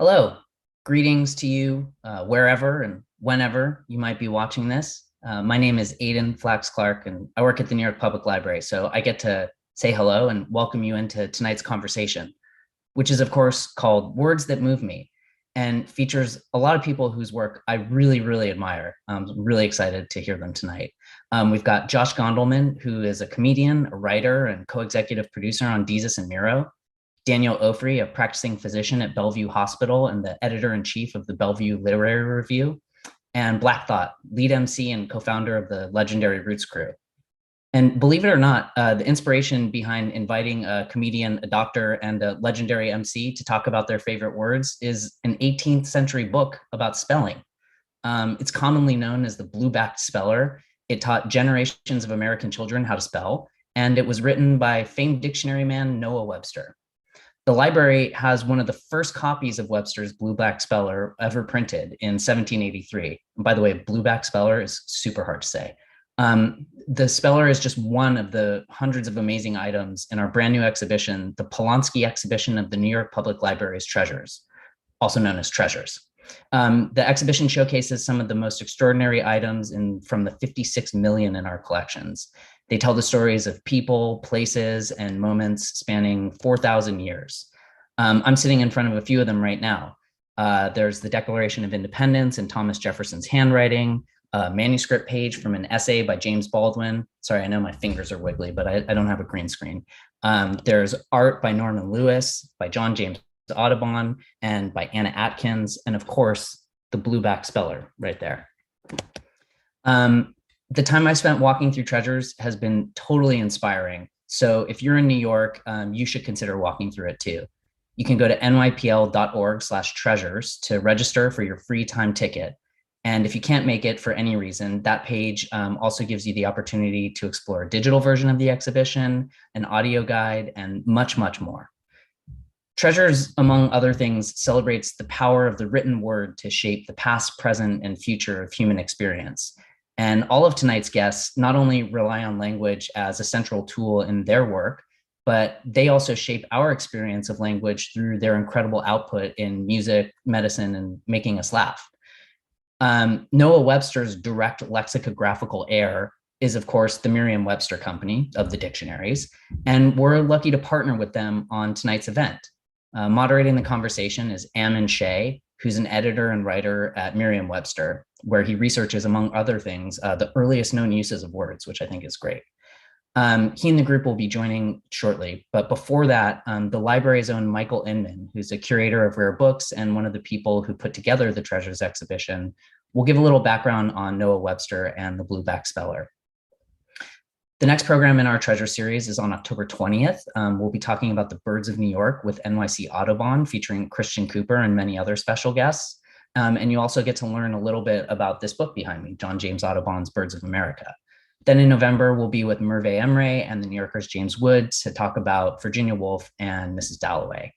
Hello, greetings to you wherever and whenever you might be watching this. My name is Aidan Flax Clark, and I work at the New York Public Library. So I get to say hello and welcome you into tonight's conversation, which is, of course, called Words That Move Me and features a lot of people whose work I really, really admire. I'm really excited to hear them tonight. We've got Josh Gondelman, who is a comedian, a writer, and co-executive producer on Desus and Mero. Danielle Ofree, a practicing physician at Bellevue Hospital and the editor-in-chief of the Bellevue Literary Review, and Black Thought, lead MC and co-founder of the legendary Roots Crew. And believe it or not, the inspiration behind inviting a comedian, a doctor, and a legendary MC to talk about their favorite words is an 18th century book about spelling. It's commonly known as the Blue-backed Speller. It taught generations of American children how to spell, and it was written by famed dictionary man Noah Webster. The library has one of the first copies of Webster's Blue-backed Speller ever printed in 1783. And by the way, Blue-backed Speller is super hard to say. The Speller is just one of the hundreds of amazing items in our brand new exhibition, the Polanski exhibition of the New York Public Library's Treasures, also known as Treasures. The exhibition showcases some of the most extraordinary items from the 56 million in our collections. They tell the stories of people, places, and moments spanning 4,000 years. I'm sitting in front of a few of them right now. There's the Declaration of Independence in Thomas Jefferson's handwriting, a manuscript page from an essay by James Baldwin. Sorry, I know my fingers are wiggly, but I don't have a green screen. There's art by Norman Lewis, by John James Audubon, and by Anna Atkins, and of course, the Blue-backed Speller right there. The time I spent walking through Treasures has been totally inspiring. So if you're in New York, you should consider walking through it too. You can go to nypl.org/treasures to register for your free time ticket. And if you can't make it for any reason, that page also gives you the opportunity to explore a digital version of the exhibition, an audio guide, and much, much more. Treasures, among other things, celebrates the power of the written word to shape the past, present, and future of human experience. And all of tonight's guests not only rely on language as a central tool in their work, but they also shape our experience of language through their incredible output in music, medicine, and making us laugh. Noah Webster's direct lexicographical heir is, of course, the Merriam-Webster company of the dictionaries, and we're lucky to partner with them on tonight's event. Moderating the conversation is Ammon Shea, who's an editor and writer at Merriam-Webster, where he researches, among other things, the earliest known uses of words, which I think is great. He and the group will be joining shortly, but before that, the library's own Michael Inman, who's a curator of rare books and one of the people who put together the Treasures exhibition, will give a little background on Noah Webster and the Blue-backed Speller. The next program in our Treasure series is on October 20th. We'll be talking about the Birds of New York with NYC Audubon, featuring Christian Cooper and many other special guests. And you also get to learn a little bit about this book behind me, John James Audubon's Birds of America. Then in November, we'll be with Merve Emre and the New Yorker's James Wood to talk about Virginia Woolf and Mrs. Dalloway.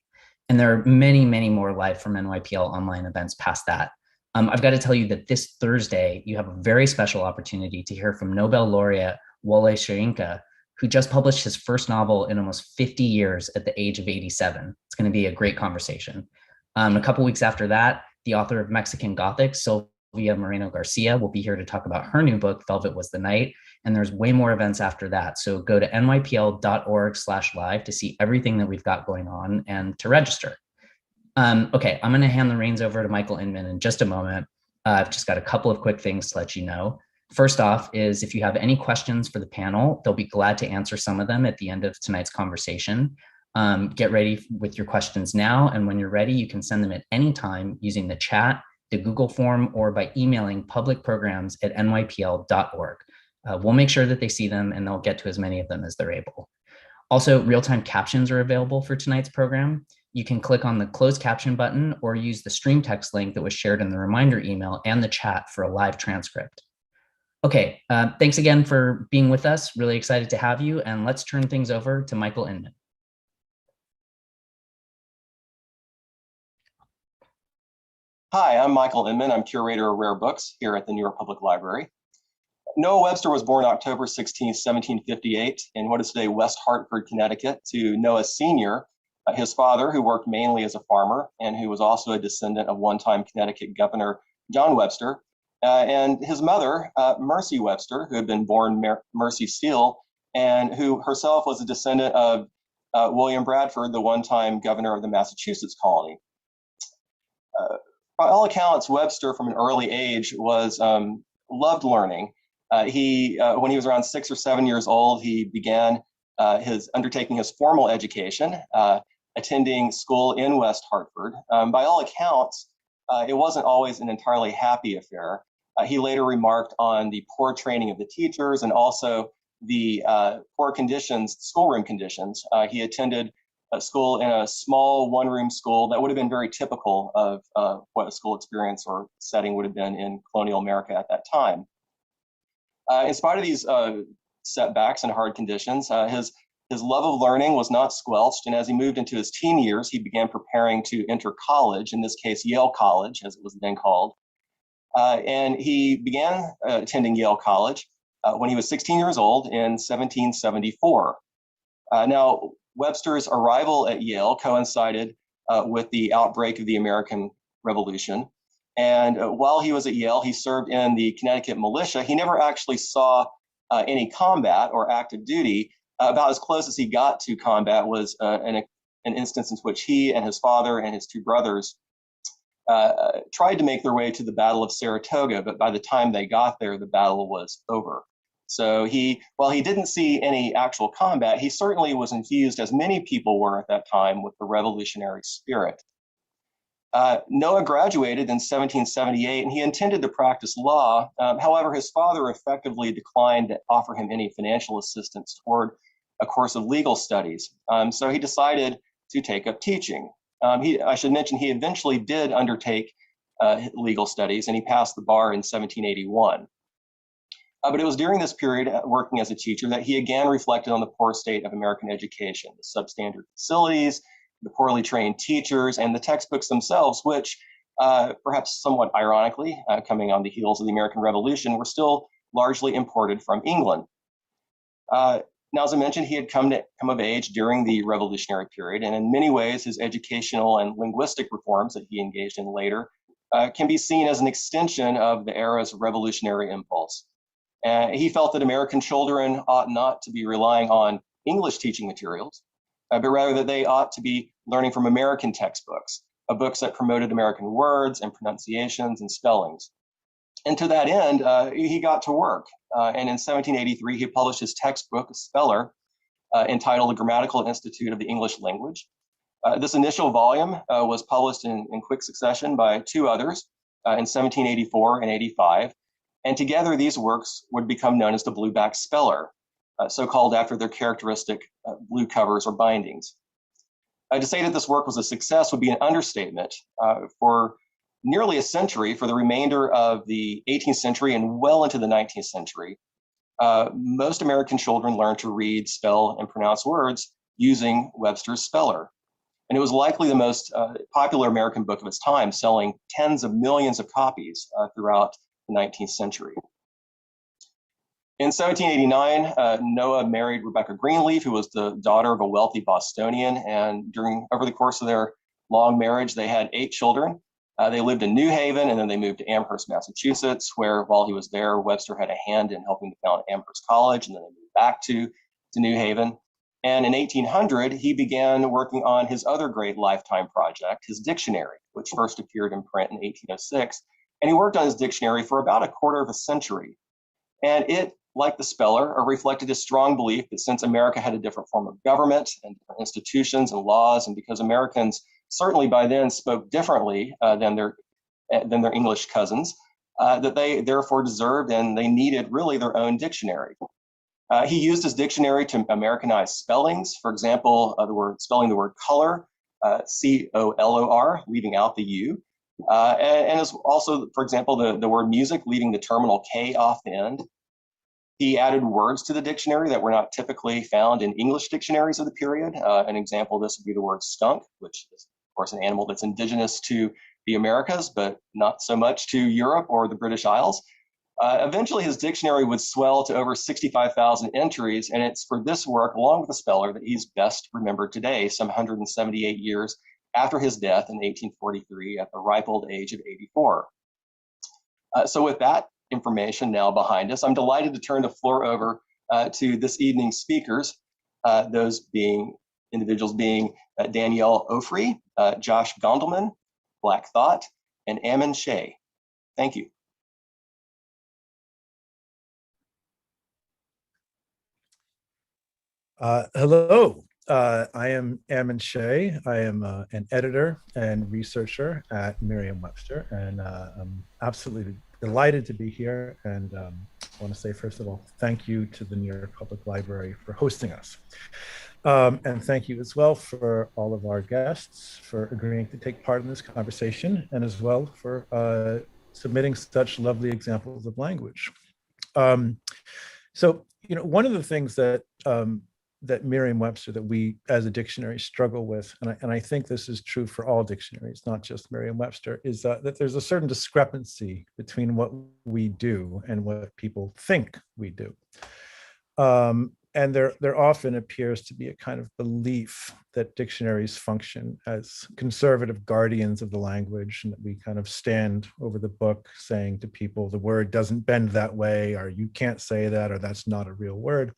And there are many, many more live from NYPL online events past that. I've got to tell you that this Thursday, you have a very special opportunity to hear from Nobel laureate Wole Soyinka, who just published his first novel in almost 50 years at the age of 87. It's going to be a great conversation. A couple weeks after that, the author of Mexican Gothic, Sylvia Moreno Garcia, will be here to talk about her new book, Velvet Was the Night. And there's way more events after that. So go to nypl.org/live to see everything that we've got going on and to register. Okay, I'm going to hand the reins over to Michael Inman in just a moment. I've just got a couple of quick things to let you know. First off is if you have any questions for the panel, they'll be glad to answer some of them at the end of tonight's conversation. Get ready with your questions now, and when you're ready, you can send them at any time using the chat, the Google form, or by emailing publicprograms@nypl.org. We'll make sure that they see them, and they'll get to as many of them as they're able. Also, real-time captions are available for tonight's program. You can click on the closed caption button or use the stream text link that was shared in the reminder email and the chat for a live transcript. Okay, thanks again for being with us. Really excited to have you, and let's turn things over to Michael Inman. Hi, I'm Michael Inman. I'm curator of rare books here at the New York Public Library. Noah Webster was born October 16, 1758, in what is today West Hartford, Connecticut, to Noah Sr., His father, who worked mainly as a farmer and who was also a descendant of one-time Connecticut Governor John Webster, and his mother, Mercy Webster, who had been born Mercy Steele, and who herself was a descendant of William Bradford, the one-time governor of the Massachusetts colony. By all accounts, Webster, from an early age, loved learning. When he was around 6 or 7 years old, he began undertaking his formal education, attending school in West Hartford. By all accounts, it wasn't always an entirely happy affair. He later remarked on the poor training of the teachers and also the poor conditions, schoolroom conditions. He attended a school in a small one-room school that would have been very typical of what a school experience or setting would have been in colonial America at that time. In spite of these setbacks and hard conditions, his love of learning was not squelched, and as he moved into his teen years, he began preparing to enter college, in this case, Yale College, as it was then called. And he began attending Yale College when he was 16 years old in 1774. Now, Webster's arrival at Yale coincided with the outbreak of the American Revolution. And while he was at Yale, he served in the Connecticut militia. He never actually saw any combat or active duty. About as close as he got to combat was an instance in which he and his father and his two brothers tried to make their way to the Battle of Saratoga, but by the time they got there, the battle was over. So while he didn't see any actual combat, he certainly was infused, as many people were at that time, with the revolutionary spirit. Noah graduated in 1778, and he intended to practice law. However, his father effectively declined to offer him any financial assistance toward a course of legal studies. So he decided to take up teaching. I should mention he eventually did undertake legal studies, and he passed the bar in 1781. But it was during this period, working as a teacher, that he again reflected on the poor state of American education, the substandard facilities, the poorly trained teachers, and the textbooks themselves, which, perhaps somewhat ironically, coming on the heels of the American Revolution, were still largely imported from England. Now, as I mentioned, he had come of age during the Revolutionary period, and in many ways, his educational and linguistic reforms that he engaged in later can be seen as an extension of the era's revolutionary impulse. He felt that American children ought not to be relying on English teaching materials, but rather that they ought to be learning from American textbooks, books that promoted American words and pronunciations and spellings. And to that end, he got to work. And in 1783, he published his textbook, Speller, entitled The Grammatical Institute of the English Language. This initial volume was published in quick succession by two others in 1784 and 85. And together, these works would become known as the Blueback Speller, so called after their characteristic blue covers or bindings. To say that this work was a success would be an understatement. For nearly a century, for the remainder of the 18th century and well into the 19th century, most American children learned to read, spell, and pronounce words using Webster's Speller. And it was likely the most popular American book of its time, selling tens of millions of copies throughout the 19th century. In 1789, Noah married Rebecca Greenleaf, who was the daughter of a wealthy Bostonian, and over the course of their long marriage, they had 8 children. They lived in New Haven, and then they moved to Amherst, Massachusetts, where while he was there, Webster had a hand in helping to found Amherst College, and then they moved back to New Haven. And in 1800, he began working on his other great lifetime project, his dictionary, which first appeared in print in 1806. And he worked on his dictionary for about a quarter of a century. And it, like the Speller, reflected his strong belief that since America had a different form of government and different institutions and laws, and because Americans certainly by then spoke differently than their English cousins, that they therefore deserved and they needed really their own dictionary. He used his dictionary to Americanize spellings. For example, spelling the word color, C-O-L-O-R, leaving out the U. And as also, for example, the word music, leaving the terminal K off the end. He added words to the dictionary that were not typically found in English dictionaries of the period. An example of this would be the word skunk, which is, of course, an animal that's indigenous to the Americas, but not so much to Europe or the British Isles. Eventually, his dictionary would swell to over 65,000 entries, and it's for this work, along with the speller, that he's best remembered today, some 178 years after his death in 1843 at the ripe old age of 84. So with that information now behind us, I'm delighted to turn the floor over to this evening's speakers, those individuals being Danielle Ofree, Josh Gondelman, Black Thought, and Ammon Shea. Thank you. Hello, I am Ammon Shea. I am an editor and researcher at Merriam-Webster, and I'm absolutely delighted to be here. And I want to say, first of all, thank you to the New York Public Library for hosting us. And thank you as well for all of our guests for agreeing to take part in this conversation, and as well for submitting such lovely examples of language. So, one of the things that that Merriam-Webster, that we as a dictionary struggle with, and I think this is true for all dictionaries, not just Merriam-Webster, is that there's a certain discrepancy between what we do and what people think we do. And there often appears to be a kind of belief that dictionaries function as conservative guardians of the language, and that we kind of stand over the book saying to people, the word doesn't bend that way, or you can't say that, or that's not a real word.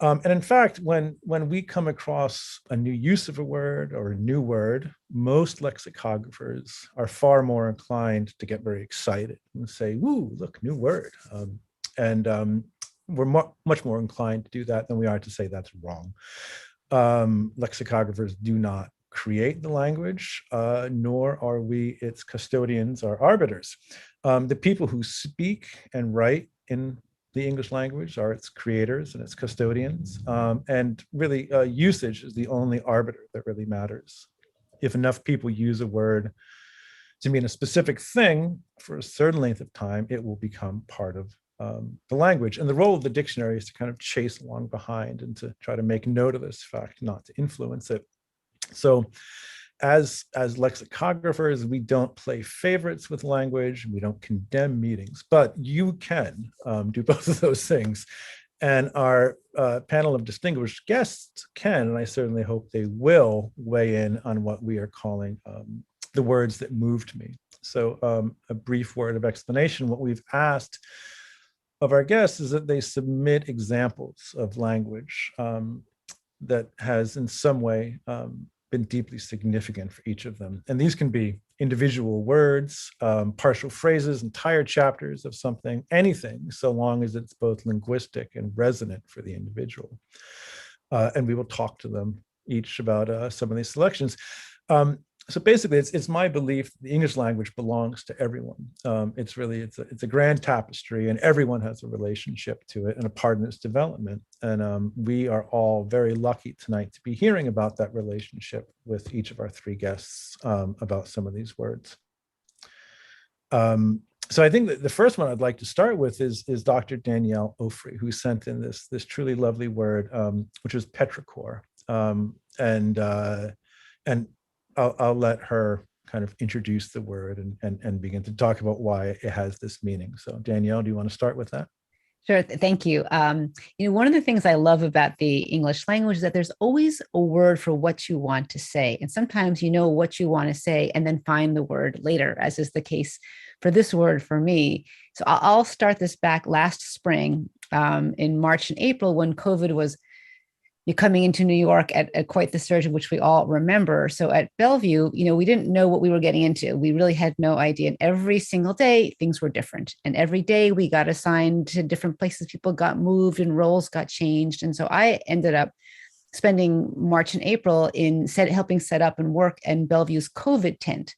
And in fact, when we come across a new use of a word or a new word, most lexicographers are far more inclined to get very excited and say, "Woo, look, new word." We're much more inclined to do that than we are to say that's wrong. Lexicographers do not create the language, nor are we its custodians or arbiters. The people who speak and write in the English language are its creators and its custodians. And really, usage is the only arbiter that really matters. If enough people use a word to mean a specific thing for a certain length of time, it will become part of the language. And the role of the dictionary is to kind of chase along behind and to try to make note of this fact, not to influence it. So as lexicographers, we don't play favorites with language, we don't condemn meanings, but you can do both of those things. And our panel of distinguished guests can, and I certainly hope they will, weigh in on what we are calling the words that moved me. So a brief word of explanation. What we've asked of our guests is that they submit examples of language that has in some way been deeply significant for each of them. And these can be individual words, partial phrases, entire chapters of something, anything, so long as it's both linguistic and resonant for the individual. And we will talk to them each about some of these selections. So basically, it's my belief the English language belongs to everyone. It's a grand tapestry, and everyone has a relationship to it and a part in its development. And we are all very lucky tonight to be hearing about that relationship with each of our three guests about some of these words. So I think that the first one I'd like to start with is Dr. Danielle Ofree, who sent in this truly lovely word, which was petrichor. And I'll let her kind of introduce the word and begin to talk about why it has this meaning. So Danielle, do you want to start with that? Sure. Thank you. One of the things I love about the English language is that there's always a word for what you want to say. And sometimes you know what you want to say and then find the word later, as is the case for this word for me. So I'll start this back last spring in March and April, when COVID was coming into New York at quite the surge, which we all remember. So at Bellevue, we didn't know what we were getting into. We really had no idea. And every single day, things were different. And every day we got assigned to different places. People got moved and roles got changed. And so I ended up spending March and April helping set up and work in Bellevue's COVID tent.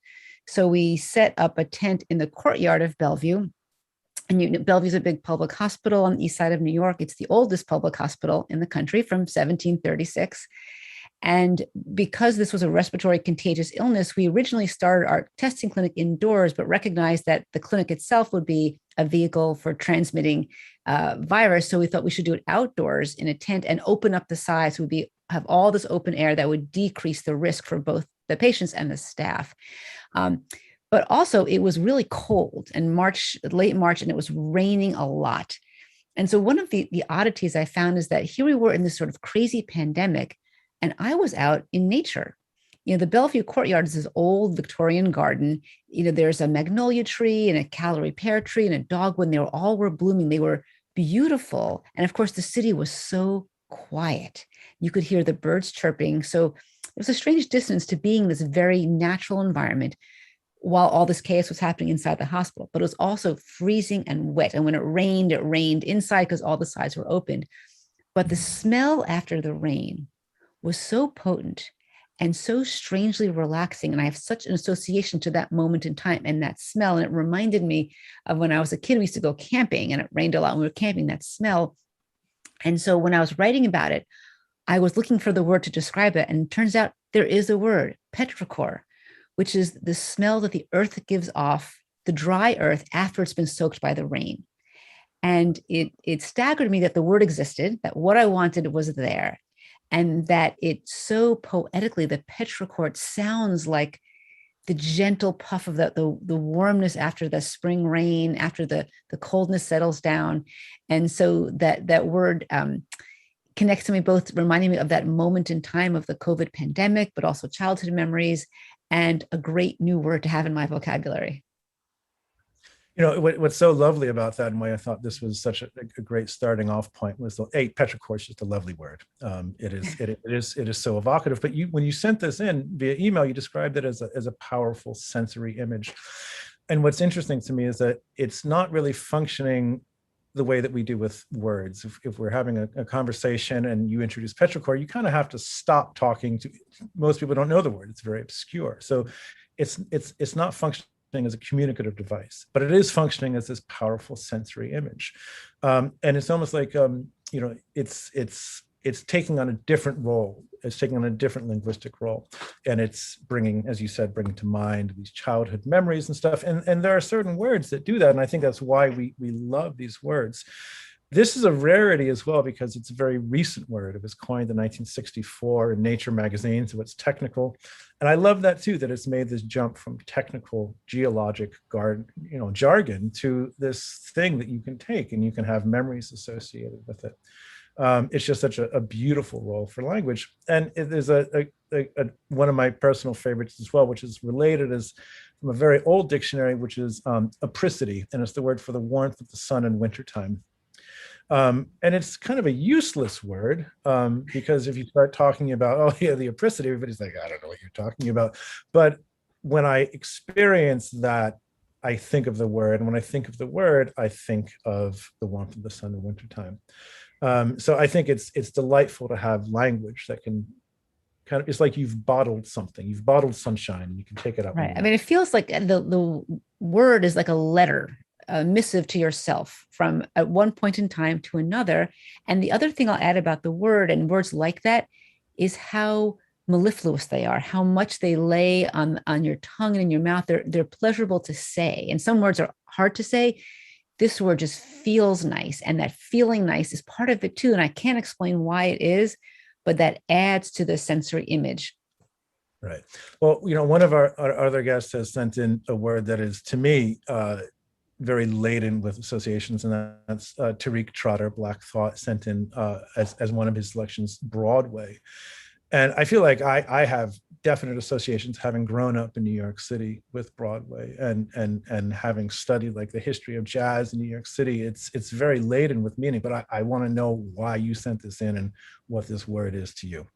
So we set up a tent in the courtyard of Bellevue. And Bellevue's a big public hospital on the east side of New York. It's the oldest public hospital in the country from 1736. And because this was a respiratory contagious illness, we originally started our testing clinic indoors, but recognized that the clinic itself would be a vehicle for transmitting virus. So we thought we should do it outdoors in a tent and open up the sides. So we'd have all this open air that would decrease the risk for both the patients and the staff. but also it was really cold and late March, and it was raining a lot. And so one of the oddities I found is that here we were in this sort of crazy pandemic, and I was out in nature. The Bellevue Courtyard is this old Victorian garden. There's a magnolia tree and a Callery pear tree and a dogwood. And all were blooming. They were beautiful. And of course, the city was so quiet. You could hear the birds chirping. So it was a strange distance to being in this very natural environment while all this chaos was happening inside the hospital. But it was also freezing and wet. And when it rained inside because all the sides were opened. But the smell after the rain was so potent and so strangely relaxing. And I have such an association to that moment in time and that smell. And it reminded me of when I was a kid, we used to go camping and it rained a lot when we were camping, that smell. And so when I was writing about it, I was looking for the word to describe it. And it turns out there is a word, petrichor, which is the smell that the earth gives off, the dry earth after it's been soaked by the rain. And it staggered me that the word existed, that what I wanted was there. And that it so poetically, the petrichor sounds like the gentle puff of the warmness after the spring rain, after the coldness settles down. And so that word connects to me, both reminding me of that moment in time of the COVID pandemic, but also childhood memories, and a great new word to have in my vocabulary. What's so lovely about that, and why I thought this was such a great starting off point, was petrichor is just a lovely word. It is so evocative. But when you sent this in via email, you described it as a powerful sensory image. And what's interesting to me is that it's not really functioning the way that we do with words. If we're having a conversation and you introduce petrichor, you kind of have to stop talking. Most people don't know the word; it's very obscure. So it's not functioning as a communicative device, but it is functioning as this powerful sensory image. And it's almost like, it's taking on a different role. It's taking on a different linguistic role. And it's bringing, as you said, bringing to mind these childhood memories and stuff. And there are certain words that do that. And I think that's why we love these words. This is a rarity as well, because it's a very recent word. It was coined in 1964 in Nature magazine, so it's technical. And I love that too, that it's made this jump from technical geologic jargon to this thing that you can take and you can have memories associated with it. It's just such a beautiful role for language. And there's one of my personal favorites as well, which is related as from a very old dictionary, which is apricity, and it's the word for the warmth of the sun in wintertime. And it's kind of a useless word, because if you start talking about, the apricity, everybody's like, I don't know what you're talking about. But when I experience that, I think of the word. And when I think of the word, I think of the warmth of the sun in wintertime. So I think it's delightful to have language that can it's like you've bottled something. You've bottled sunshine and you can take it out. Right. I mean, it feels like the word is like a letter, a missive to yourself from at one point in time to another. And the other thing I'll add about the word and words like that is how mellifluous they are, how much they lay on your tongue and in your mouth. They're pleasurable to say. And some words are hard to say. This word just feels nice. And that feeling nice is part of it too. And I can't explain why it is, but that adds to the sensory image. Right. Well, one of our other guests has sent in a word that is, to me, very laden with associations, and that's Tariq Trotter, Black Thought, sent in as one of his selections, Broadway. And I feel like I have definite associations, having grown up in New York City with Broadway, and having studied like the history of jazz in New York City. It's very laden with meaning, but I want to know why you sent this in and what this word is to you.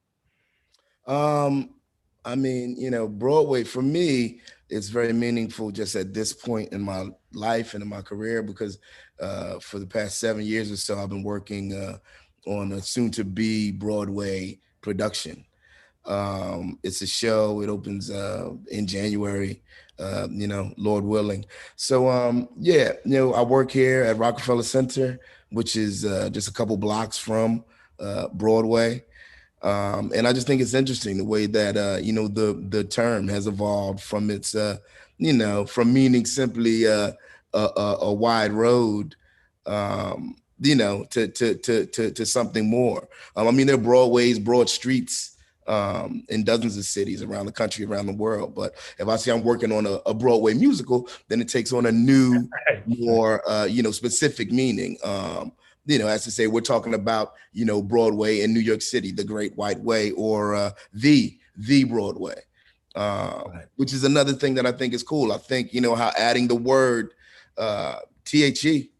I mean, Broadway for me, it's very meaningful just at this point in my life and in my career, because for the past 7 years or so, I've been working on a soon-to-be Broadway production. It's a show. It opens in January, Lord willing. So, I work here at Rockefeller Center, which is just a couple blocks from Broadway. And I just think it's interesting the way that, the term has evolved from its, from meaning simply a wide road, to something more. There are broad ways, broad streets in dozens of cities around the country, around the world. But if I say I'm working on a Broadway musical, then it takes on a new, more specific meaning. As to say, we're talking about Broadway in New York City, the Great White Way, or the Broadway, which is another thing that I think is cool. I think how adding the word THE,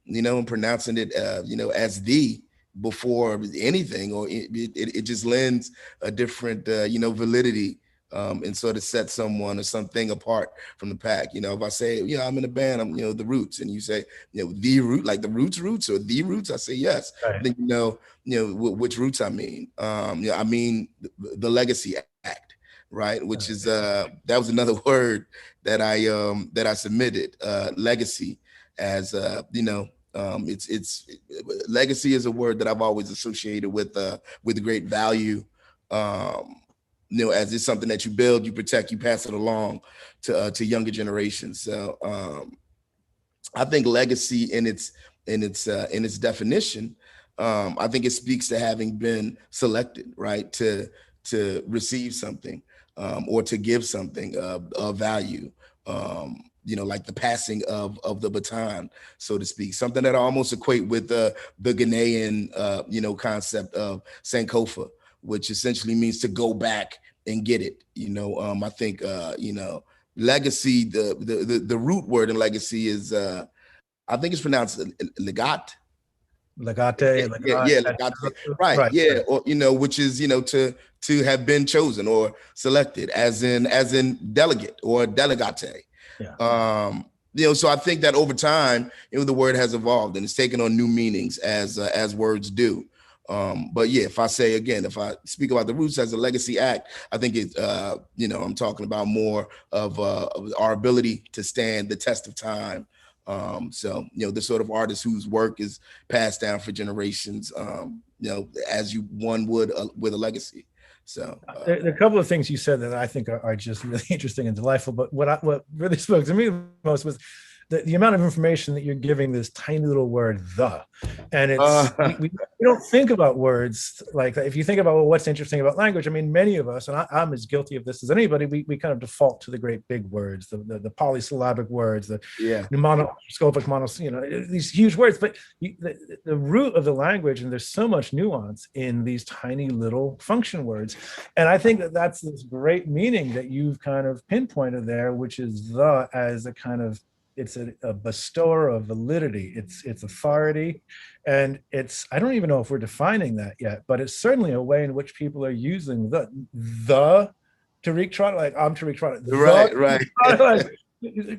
and pronouncing it as the before anything, or it just lends a different validity, and sort of sets someone or something apart from the pack. If I say I'm in a band, I'm the Roots, and you say the Root, like the Roots or the Roots, I say yes. Right. Then which Roots I mean. I mean the Legacy Act, right? Which is that was another word that I submitted, legacy, as it's legacy is a word that I've always associated with great value, as it's something that you build, you protect, you pass it along to younger generations. So I think legacy in its definition, I think it speaks to having been selected, right, to receive something, or to give something of value, like the passing of the baton, so to speak, something that I almost equate with the Ghanaian, concept of Sankofa, which essentially means to go back and get it. I think, legacy, the root word in legacy is, I think it's pronounced legat. Legate. Yeah, legate. Right. Yeah. Or, which is, to have been chosen or selected, as in delegate or delegate. Yeah. So I think that over time, the word has evolved and it's taken on new meanings as words do. But yeah, if I speak about the Roots as a legacy act, I think it, I'm talking about more of our ability to stand the test of time. So, the sort of artist whose work is passed down for generations, as one would with a legacy. So there are a couple of things you said that I think are just really interesting and delightful. But what really spoke to me most was the amount of information that you're giving this tiny little word, the. And it's we don't think about words like that. If you think about, well, what's interesting about language, I mean, many of us, and I'm as guilty of this as anybody, we kind of default to the great big words, the polysyllabic words, the monoscopic, these huge words. But the root of the language, and there's so much nuance in these tiny little function words. And I think that's this great meaning that you've kind of pinpointed there, which is the as a kind of, it's a bestower of validity. It's authority, and I don't even know if we're defining that yet, but it's certainly a way in which people are using the Tariq Trotter, like I'm Tariq Trotter. Right. Like,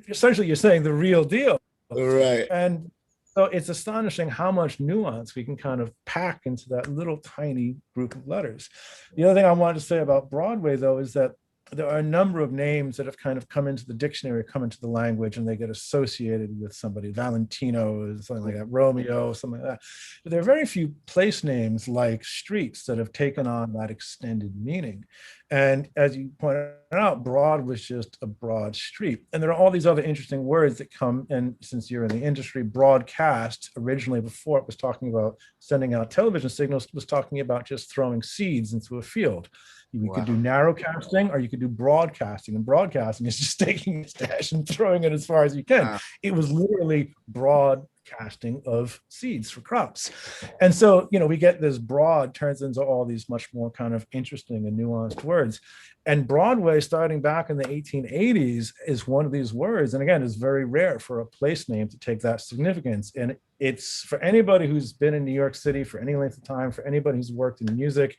essentially, you're saying the real deal. Right. And so it's astonishing how much nuance we can kind of pack into that little tiny group of letters. The other thing I wanted to say about Broadway, though, is that there are a number of names that have kind of come into the dictionary, come into the language, and they get associated with somebody. Valentino, something like that, Romeo, something like that. But there are very few place names like streets that have taken on that extended meaning. And as you pointed out, broad was just a broad street. And there are all these other interesting words that come, and since you're in the industry, broadcast, originally before it was talking about sending out television signals, was talking about just throwing seeds into a field. You could do narrowcasting, or you could do broadcasting, and broadcasting is just taking a stash and throwing it as far as you can. It was literally broadcasting of seeds for crops. And so, we get this broad turns into all these much more kind of interesting and nuanced words. And Broadway, starting back in the 1880s, is one of these words. And again, it's very rare for a place name to take that significance. And it's for anybody who's been in New York City for any length of time, for anybody who's worked in music,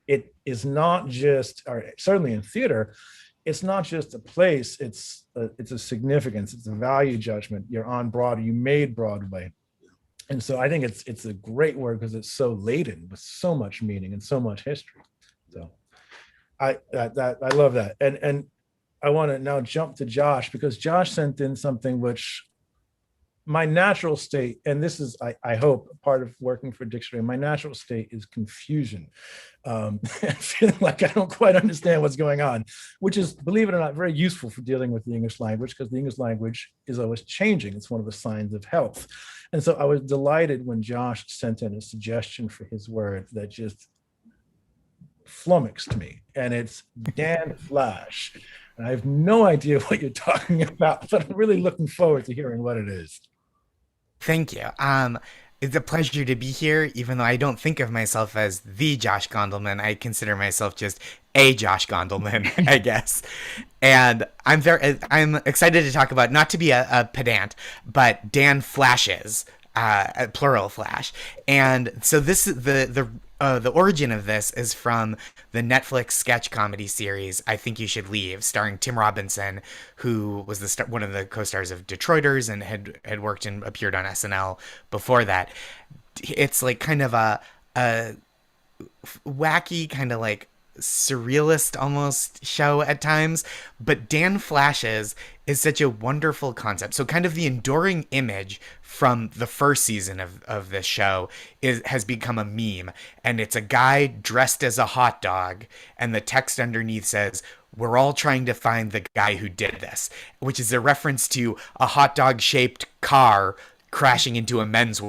it is not just, or certainly in theater, it's not just a place, it's a significance, it's a value judgment. You're on Broadway, you made Broadway. And so I think it's a great word because it's so laden with so much meaning and so much history. So I love that. And I want to now jump to Josh, because Josh sent in something which my natural state, and this is, I hope, part of working for dictionary, my natural state is confusion. Feeling like I don't quite understand what's going on, which is, believe it or not, very useful for dealing with the English language, because the English language is always changing. It's one of the signs of health. And so I was delighted when Josh sent in a suggestion for his word that just flummoxed me, and it's Dan Flash. And I have no idea what you're talking about, but I'm really looking forward to hearing what it is. Thank you. It's a pleasure to be here, even though I don't think of myself as the Josh Gondelman. I consider myself just a Josh Gondelman, I guess. And I'm excited to talk about, not to be a pedant, but Dan Flashes, plural Flash. And so this the origin of this is from the Netflix sketch comedy series I Think You Should Leave, starring Tim Robinson, who was one of the co-stars of Detroiters and had worked and appeared on SNL before that. It's like kind of a wacky, kind of like surrealist almost show at times, but Dan Flashes is such a wonderful concept. So kind of the enduring image from the first season of this show has become a meme, and it's a guy dressed as a hot dog, and the text underneath says, "We're all trying to find the guy who did this," which is a reference to a hot dog shaped car crashing into a men's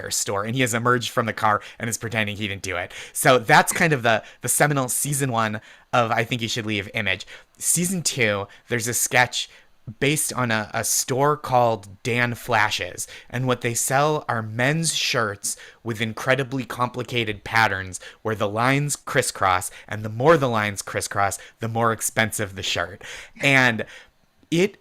store, and he has emerged from the car and is pretending he didn't do it. So that's kind of the seminal season 1 of I Think You Should Leave image. Season 2, there's a sketch based on a store called Dan Flashes, and what they sell are men's shirts with incredibly complicated patterns where the lines crisscross, and the more the lines crisscross, the more expensive the shirt. And it's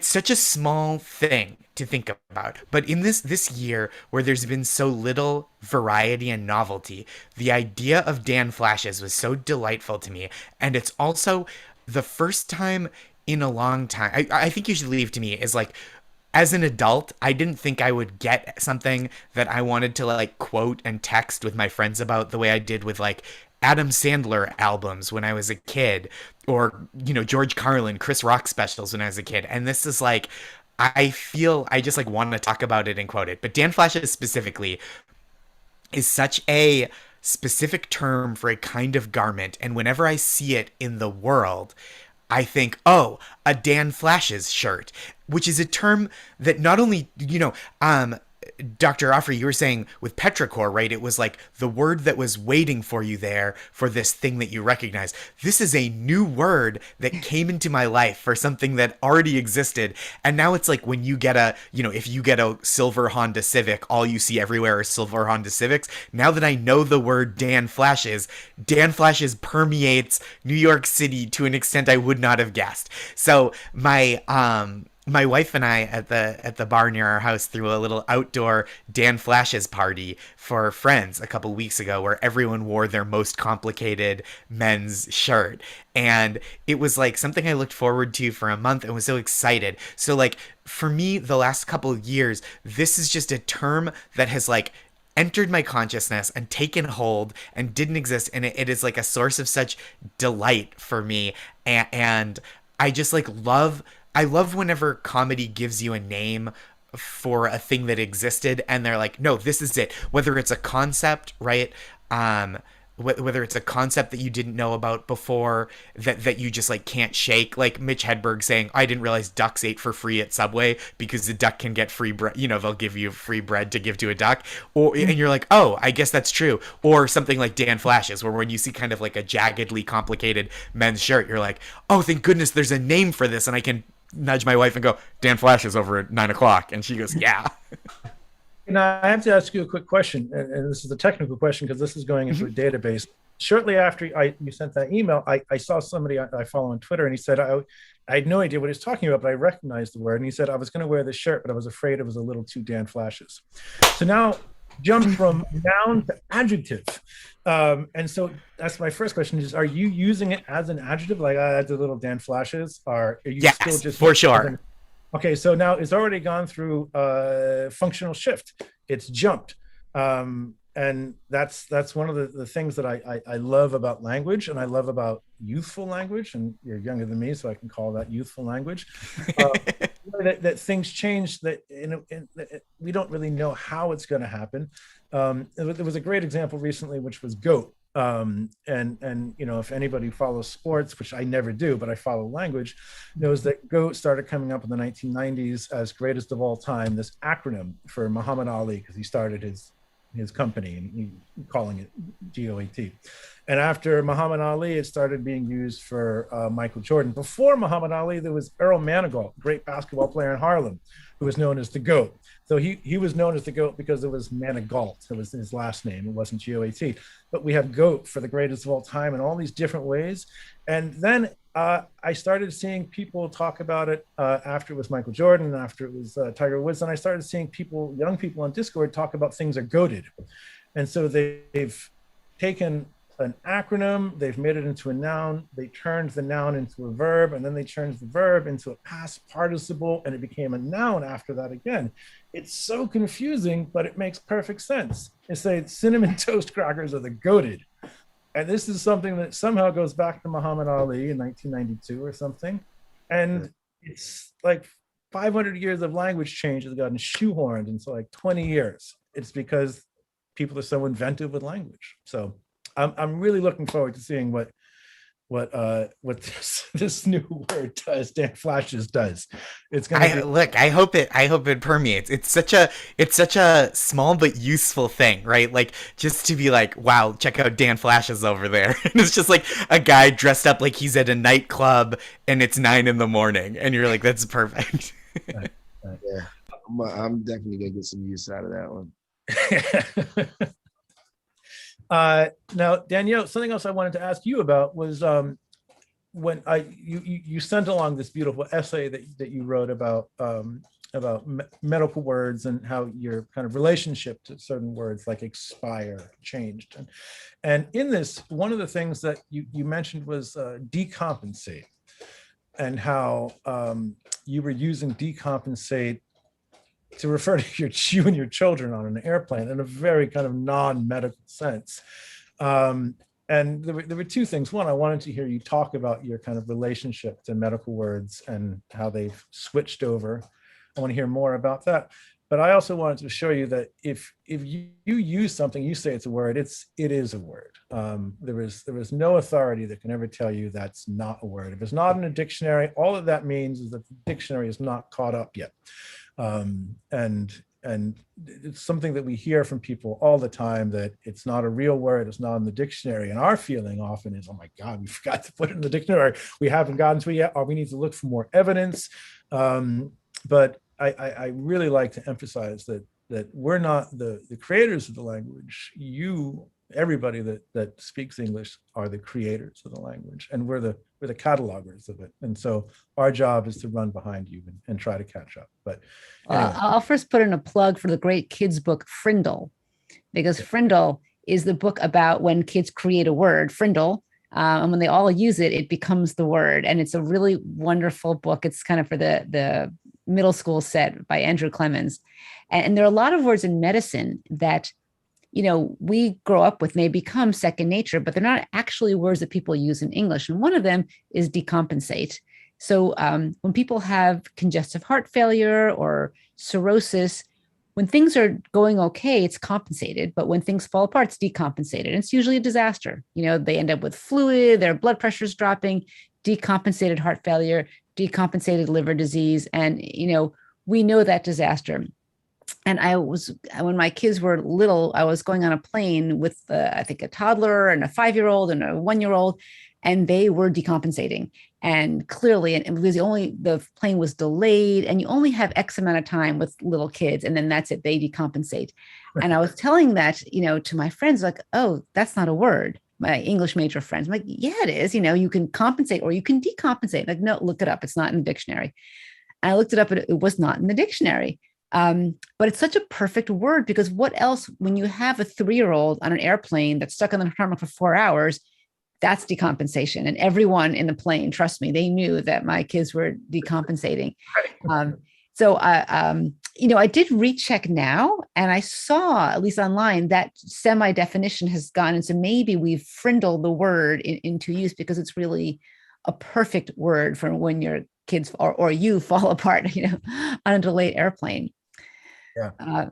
such a small thing to think about, but in this year where there's been so little variety and novelty, the idea of Dan Flashes was so delightful to me. And it's also the first time in a long time, I Think You Should Leave to me is like, as an adult, I didn't think I would get something that I wanted to like quote and text with my friends about the way I did with like Adam Sandler albums when I was a kid, or, you know, George Carlin, Chris Rock specials when I was a kid. And this is like, I feel I just like want to talk about it and quote it. But Dan Flashes specifically is such a specific term for a kind of garment. And whenever I see it in the world, I think, oh, a Dan Flashes shirt, which is a term that not only, you know, Dr. Ofree, you were saying with petrichor, right? It was like the word that was waiting for you there for this thing that you recognize. This is a new word that came into my life for something that already existed. And now it's like when you get if you get a silver Honda Civic, all you see everywhere are silver Honda Civics. Now that I know the word Dan Flashes permeates New York City to an extent I would not have guessed. So my wife and I at the bar near our house threw a little outdoor Dan Flashes party for friends a couple weeks ago, where everyone wore their most complicated men's shirt. And it was like something I looked forward to for a month and was so excited. So like for me, the last couple of years, this is just a term that has like entered my consciousness and taken hold and didn't exist. And it is like a source of such delight for me. And I just like I love whenever comedy gives you a name for a thing that existed and they're like, no, this is it. Whether it's a concept, right? Whether it's a concept that you didn't know about before that you just like can't shake, like Mitch Hedberg saying, I didn't realize ducks ate for free at Subway because the duck can get free bread. You know, they'll give you free bread to give to a duck, and you're like, oh, I guess that's true. Or something like Dan Flashes, where when you see kind of like a jaggedly complicated men's shirt, you're like, oh, thank goodness there's a name for this, and I can nudge my wife and go, Dan Flashes over at 9:00, and she goes, yeah. And I have to ask you a quick question, and this is a technical question because this is going into a database. Shortly after you sent that email, I saw somebody I follow on Twitter, and he said, I had no idea what he was talking about, but I recognized the word. And he said, I was going to wear this shirt, but I was afraid it was a little too Dan Flashes. So now jump from noun to adjective. And so that's my first question is, are you using it as an adjective? Like, the little Dan Flashes? Or are you still just for sure? Okay, so now it's already gone through functional shift. It's jumped. And that's one of the things that I love about language, and I love about youthful language. And you're younger than me, so I can call that youthful language. That things change, that we don't really know how it's going to happen. There was a great example recently, which was goat. And you know, if anybody follows sports, which I never do, but I follow language, knows that GOAT started coming up in the 1990s as greatest of all time, this acronym for Muhammad Ali, because he started his his company, and calling it GOAT. And after Muhammad Ali, it started being used for Michael Jordan. Before Muhammad Ali, there was Earl Manigault, great basketball player in Harlem, who was known as the GOAT. So he was known as the GOAT because it was Manigault. It was his last name. It wasn't GOAT. But we have GOAT for the greatest of all time in all these different ways. And then I started seeing people talk about it after it was Michael Jordan, after it was Tiger Woods. And I started seeing people, young people on Discord, talk about things are goated. And so they've taken an acronym, they've made it into a noun, they turned the noun into a verb, and then they turned the verb into a past participle, and it became a noun after that again. It's so confusing, but it makes perfect sense. They say cinnamon toast crackers are the goated. And this is something that somehow goes back to Muhammad Ali in 1992 or something. And it's like 500 years of language change has gotten shoehorned into like 20 years. It's because people are so inventive with language. So I'm really looking forward to seeing what this new word does. Dan Flashes does. It's gonna look. I hope it permeates. It's such a small but useful thing, right? Like just to be like, wow, check out Dan Flashes over there. And it's just like a guy dressed up like he's at a nightclub and it's 9 a.m. and you're like, that's perfect. Yeah, I'm definitely gonna get some use out of that one. Now, Danielle, something else I wanted to ask you about was when you sent along this beautiful essay that you wrote about medical words and how your kind of relationship to certain words like expire changed. And in this, one of the things that you mentioned was decompensate, and how you were using decompensate to refer to you and your children on an airplane in a very kind of non-medical sense. And there were two things. One, I wanted to hear you talk about your kind of relationship to medical words and how they've switched over. I want to hear more about that. But I also wanted to show you that if you use something, you say it's a word, it is a word. There is no authority that can ever tell you that's not a word. If it's not in a dictionary, all of that means is that the dictionary is not caught up yet. And it's something that we hear from people all the time, that it's not a real word, it's not in the dictionary. And our feeling often is, oh my God, we forgot to put it in the dictionary. We haven't gotten to it yet, or we need to look for more evidence. But I really like to emphasize that we're not the creators of the language. Everybody that speaks English are the creators of the language, and we're the catalogers of it. And so our job is to run behind you and try to catch up. But anyway. I'll first put in a plug for the great kids book Frindle, because Frindle is the book about when kids create a word, Frindle, and when they all use it, it becomes the word. And it's a really wonderful book. It's kind of for the middle school set by Andrew Clemens. And there are a lot of words in medicine that we grow up with, and they become second nature, but they're not actually words that people use in English. And one of them is decompensate. So when people have congestive heart failure or cirrhosis, when things are going okay, it's compensated. But when things fall apart, it's decompensated. And it's usually a disaster. They end up with fluid, their blood pressure's dropping, decompensated heart failure, decompensated liver disease. And, we know that disaster. And when my kids were little, I was going on a plane with, I think, a toddler and a 5-year-old and a 1-year-old, and they were decompensating. And clearly, and because the plane was delayed, and you only have X amount of time with little kids, and then that's it, they decompensate. And I was telling that, to my friends, like, oh, that's not a word. My English major friends, I'm like, yeah, it is. You can compensate or you can decompensate. Like, no, look it up. It's not in the dictionary. And I looked it up, and it was not in the dictionary. But it's such a perfect word, because what else, when you have a 3-year-old on an airplane that's stuck on the tarmac for 4 hours, that's decompensation. And everyone in the plane, trust me, they knew that my kids were decompensating. So I did recheck now, and I saw, at least online, that semi-definition has gone. And so maybe we've frindled the word into use, because it's really a perfect word for when your kids or you fall apart, on a delayed airplane. Yeah.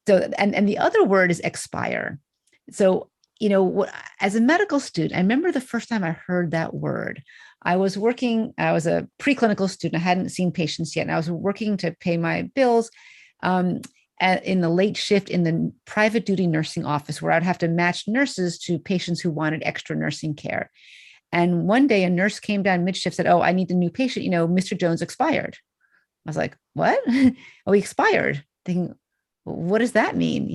And the other word is expire. So, as a medical student, I remember the first time I heard that word. I was a preclinical student. I hadn't seen patients yet, and I was working to pay my bills. And in the late shift in the private duty nursing office where I'd have to match nurses to patients who wanted extra nursing care. And one day a nurse came down mid-shift, said, "Oh, I need a new patient. Mr. Jones expired." I was like, "What?" "Oh, he expired." Thinking, what does that mean?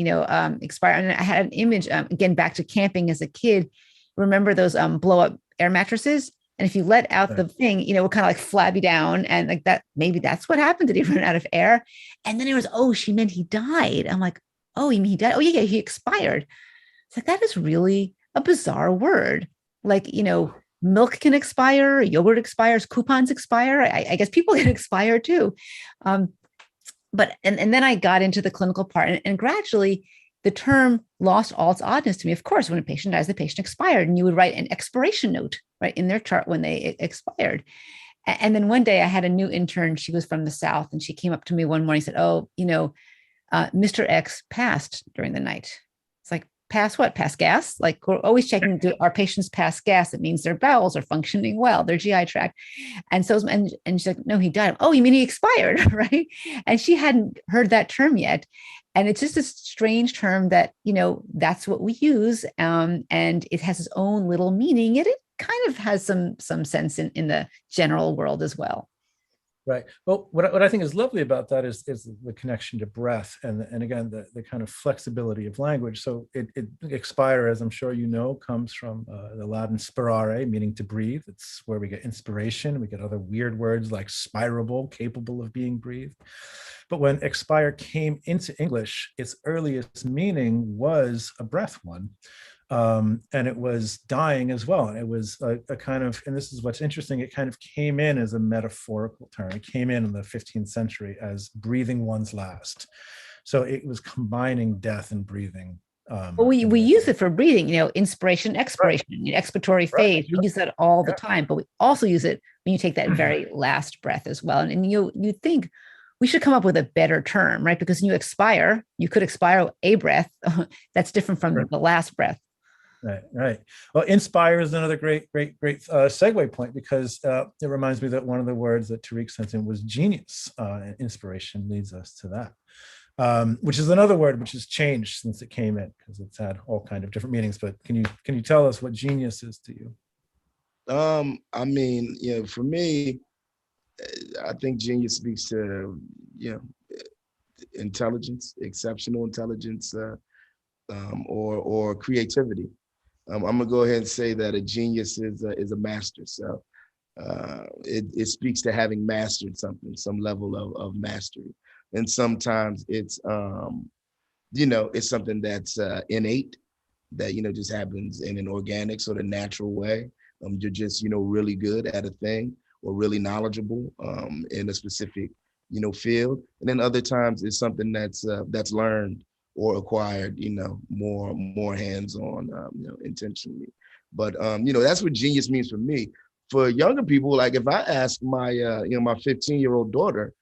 Expired. And I had an image, again, back to camping as a kid. Remember those blow up air mattresses? And if you let out the thing, it would kind of like flabby down, and like that, maybe that's what happened. Did he run out of air? And then it was, "Oh, she meant he died." I'm like, "Oh, you mean he died? Oh, yeah, he expired." It's like, that is really a bizarre word. Like, milk can expire, yogurt expires, coupons expire. I guess people can expire too. But then I got into the clinical part, and gradually the term lost all its oddness to me. Of course, when a patient dies, the patient expired, and you would write an expiration note right in their chart when they expired. And then one day I had a new intern. She was from the South, and she came up to me one morning and said, "Oh, Mr. X passed during the night." It's like, pass what? Pass gas? Like, we're always checking, do our patients pass gas? It means their bowels are functioning well, their GI tract. And so, and she's like, "No, he died." "Oh, you mean he expired?" Right? And she hadn't heard that term yet. And it's just a strange term that, that's what we use. And it has its own little meaning. It kind of has some sense in the general world as well. Right. Well, what I think is lovely about that is the connection to breath and again, the kind of flexibility of language. So it expire, as I'm sure you know, comes from the Latin spirare, meaning to breathe. It's where we get inspiration. We get other weird words like spirable, capable of being breathed. But when expire came into English, its earliest meaning was a breath one. And it was dying as well. And it was a kind of, and this is what's interesting, it kind of came in as a metaphorical term. It came in the 15th century as breathing one's last. So it was combining death and breathing. Well, we use it for breathing, inspiration, expiration, expiratory phase. We use that all the time, but we also use it when you take that very last breath as well. And you think we should come up with a better term, right? Because when you expire, you could expire a breath. That's different from the last breath. Right. Well, inspire is another great segue point, because it reminds me that one of the words that Tariq sent in was genius. And inspiration leads us to that, which is another word which has changed since it came in, because it's had all kind of different meanings. But can you tell us what genius is to you? I mean, for me, I think genius speaks to intelligence, exceptional intelligence, or creativity. I'm gonna go ahead and say that a genius is a master. So it speaks to having mastered something, some level of mastery. And sometimes it's it's something that's innate, that just happens in an organic sort of natural way. You're just really good at a thing, or really knowledgeable in a specific field. And then other times it's something that's learned or acquired, more hands-on, intentionally. But that's what genius means for me. For younger people, like if I ask my my 15-year-old daughter,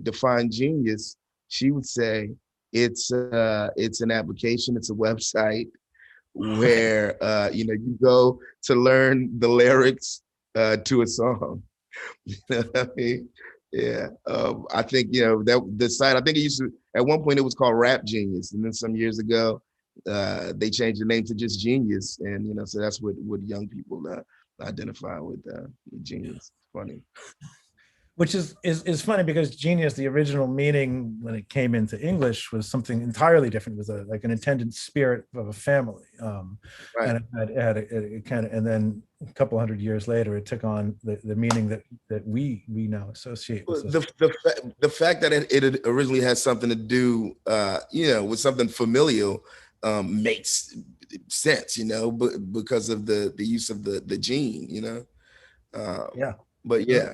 define genius, she would say it's an application, it's a website where you go to learn the lyrics to a song. You know what I mean? Yeah, I think that the site. I think it used to, at one point it was called Rap Genius, and then some years ago they changed the name to just Genius, and so that's what young people identify with genius. It's funny. Which is funny, because genius, the original meaning when it came into English, was something entirely different. It was like an attendant spirit of a family, Right. And it had a kind of, and then a couple hundred years later, it took on the meaning that we now associate with the fact that it originally has something to do, with something familial, makes sense, but because of the use of the gene, yeah. But yeah.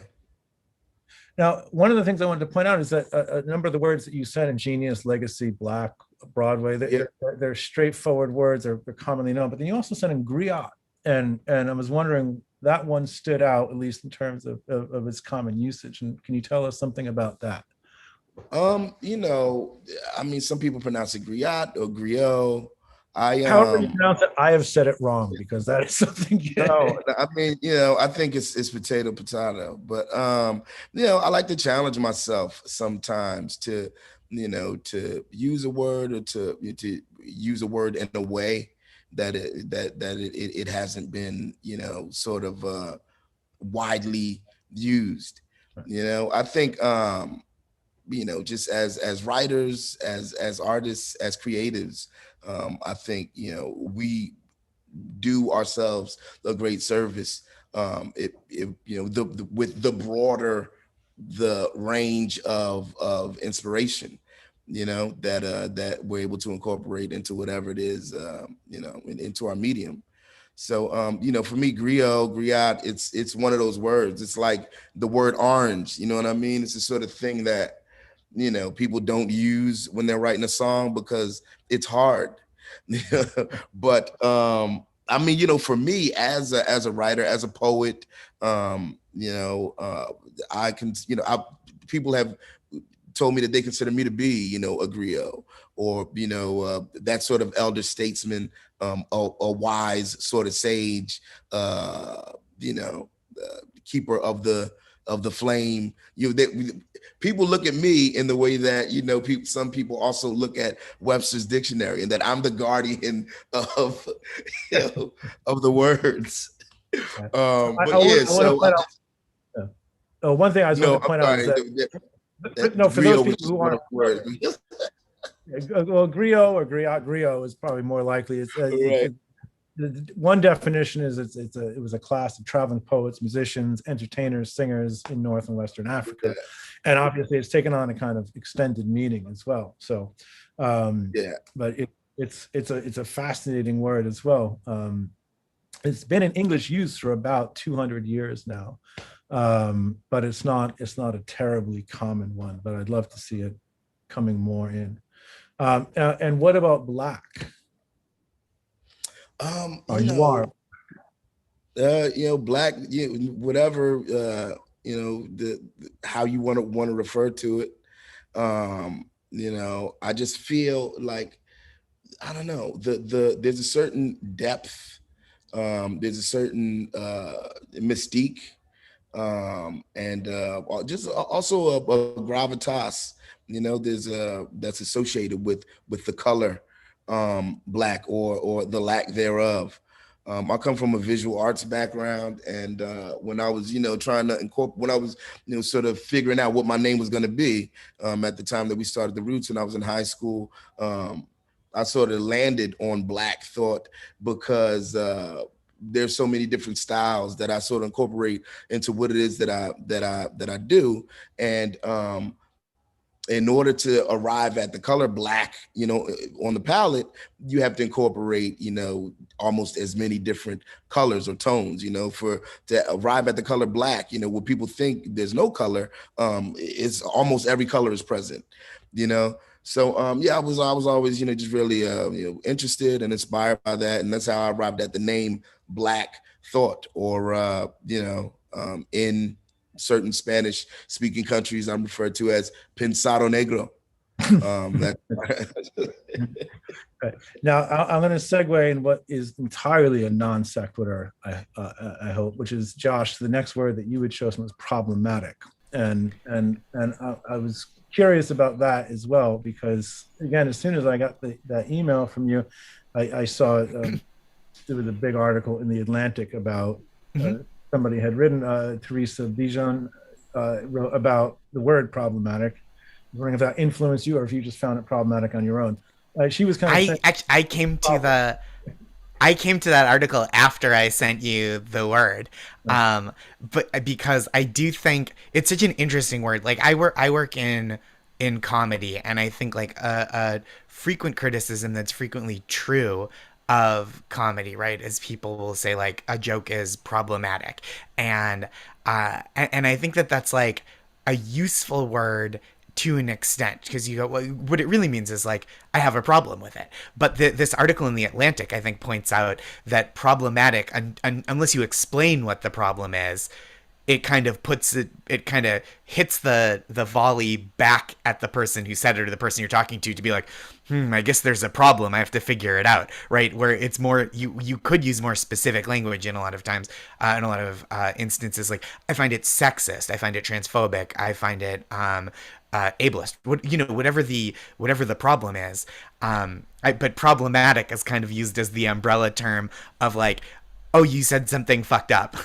Now, one of the things I wanted to point out is that a number of the words that you said, ingenious, legacy, Black, Broadway, they're straightforward words, they're commonly known, but then you also said ingriot, and I was wondering, that one stood out, at least in terms of its common usage. And can you tell us something about that? I mean, some people pronounce it griot or griot. However you pronounce it, I have said it wrong, because that is something. No, I mean, I think it's potato, but I like to challenge myself sometimes to, to use a word or to use a word in a way that it hasn't been, sort of widely used. I think just as writers, as artists, as creatives, I think we do ourselves a great service. With the broader the range of inspiration, that we're able to incorporate into whatever it is, into our medium. So, for me, griot, it's one of those words. It's like the word orange, you know what I mean? It's the sort of thing that, people don't use when they're writing a song because it's hard. But, I mean, for me as a writer, as a poet, I can, people have told me that they consider me to be, a griot, or, that sort of elder statesman, a wise sort of sage, keeper of the flame. People look at me in the way that, some people also look at Webster's dictionary, and that I'm the guardian of, of the words. One thing I was going to point out is that for those people who aren't, well, griot or griot is probably more likely. One definition is it was a class of traveling poets, musicians, entertainers, singers in North and Western Africa, and obviously it's taken on a kind of extended meaning as well. So, but it's a fascinating word as well. It's been in English use for about 200 years now, but it's not a terribly common one. But I'd love to see it coming more in. And what about black? Noir. Black, whatever, how you want to refer to it. I just feel like, I don't know, there's a certain depth, there's a certain mystique, and just also a gravitas, that's associated with the color black or the lack thereof. I come from a visual arts background, and when I was, trying to incorporate, when I was, sort of figuring out what my name was going to be, at the time that we started the Roots, and I was in high school, I sort of landed on Black thought because there's so many different styles that I sort of incorporate into what it is that I do, and in order to arrive at the color black, on the palette, you have to incorporate, almost as many different colors or tones, to arrive at the color black, where people think there's no color, it's almost every color is present, So, I was always, just really, interested and inspired by that. And that's how I arrived at the name Black Thought, or, in certain Spanish speaking countries, I'm referred to as Pensado Negro. Right. Now I'm going to segue in what is entirely a non sequitur, I hope, which is, Josh, the next word that you would show us was problematic. And I was curious about that as well, because again, as soon as I got that email from you, I saw there was a big article in the Atlantic about somebody had written, Teresa Bijan wrote about the word problematic. I was wondering if that influenced you or if you just found it problematic on your own. She was kind of I came to that article after I sent you the word, but because I do think it's such an interesting word. Like I work in comedy, and I think like a frequent criticism that's frequently true of comedy, right, is people will say like a joke is problematic, and I think that's like a useful word to an extent, because you go, well, what it really means is like, I have a problem with it. But this article in the Atlantic, I think, points out that problematic, unless you explain what the problem is, it kind of hits the volley back at the person who said it or the person you're talking to be like, I guess there's a problem. I have to figure it out, right? Where it's more, you could use more specific language in a lot of times, in a lot of instances. Like, I find it sexist. I find it transphobic. I find it ableist. Whatever the problem is. But problematic is kind of used as the umbrella term of like, oh, you said something fucked up.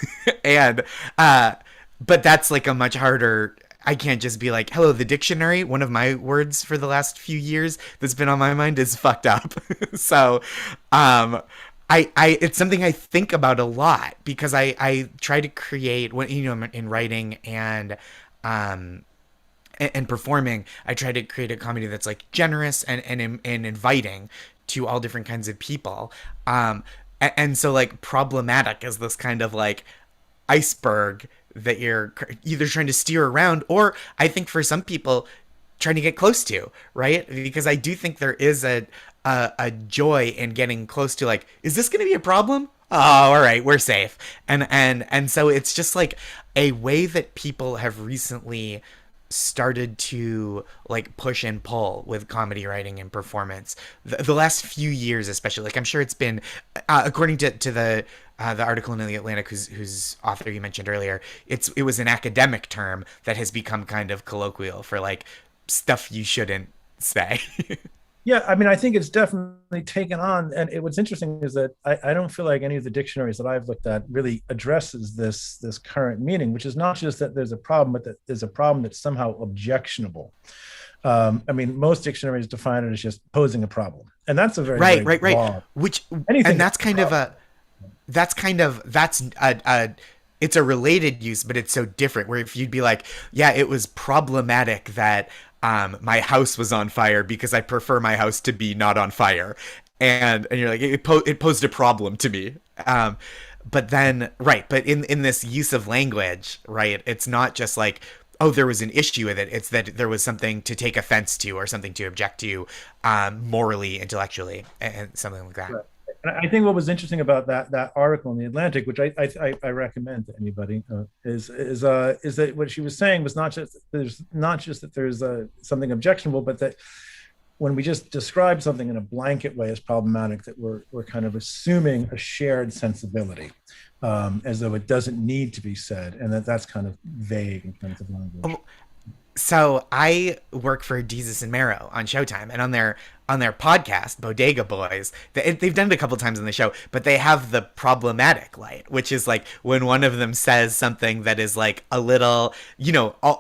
And but that's like a much harder, I can't just be like, hello, the dictionary, one of my words for the last few years that's been on my mind is fucked up. So I it's something I think about a lot, because I try to create, when in writing and performing, I try to create a comedy that's like generous and inviting to all different kinds of people. And so like problematic is this kind of like iceberg that you're either trying to steer around, or I think for some people trying to get close to, right? Because I do think there is a joy in getting close to, like, is this going to be a problem? Oh, all right, we're safe. And so it's just like a way that people have recently started to like push and pull with comedy writing and performance the last few years, especially. Like, I'm sure it's been according to the article in the Atlantic whose author you mentioned earlier, it was an academic term that has become kind of colloquial for like stuff you shouldn't say. Yeah, I mean, I think it's definitely taken on. And what's interesting is that I don't feel like any of the dictionaries that I've looked at really addresses this current meaning, which is not just that there's a problem, but that there's a problem that's somehow objectionable. I mean, most dictionaries define it as just posing a problem, and that's a very right. broad, Which anything and it's a related use, but it's so different. Where if you'd be like, yeah, it was problematic that my house was on fire because I prefer my house to be not on fire, and you're like, it posed a problem to me. But then, right, but in this use of language, right, it's not just like, oh, there was an issue with it. It's that there was something to take offense to or something to object to, morally, intellectually, and something like that. right. And I think what was interesting about that article in the Atlantic, which I recommend to anybody, is that what she was saying was not just that there's something objectionable, but that when we just describe something in a blanket way as problematic, that we're kind of assuming a shared sensibility, as though it doesn't need to be said, and that's kind of vague in terms of language. So I work for Jesus and Marrow on Showtime, and on their podcast, Bodega Boys, they've done it a couple times on the show, but they have the problematic light, which is like when one of them says something that is like a little,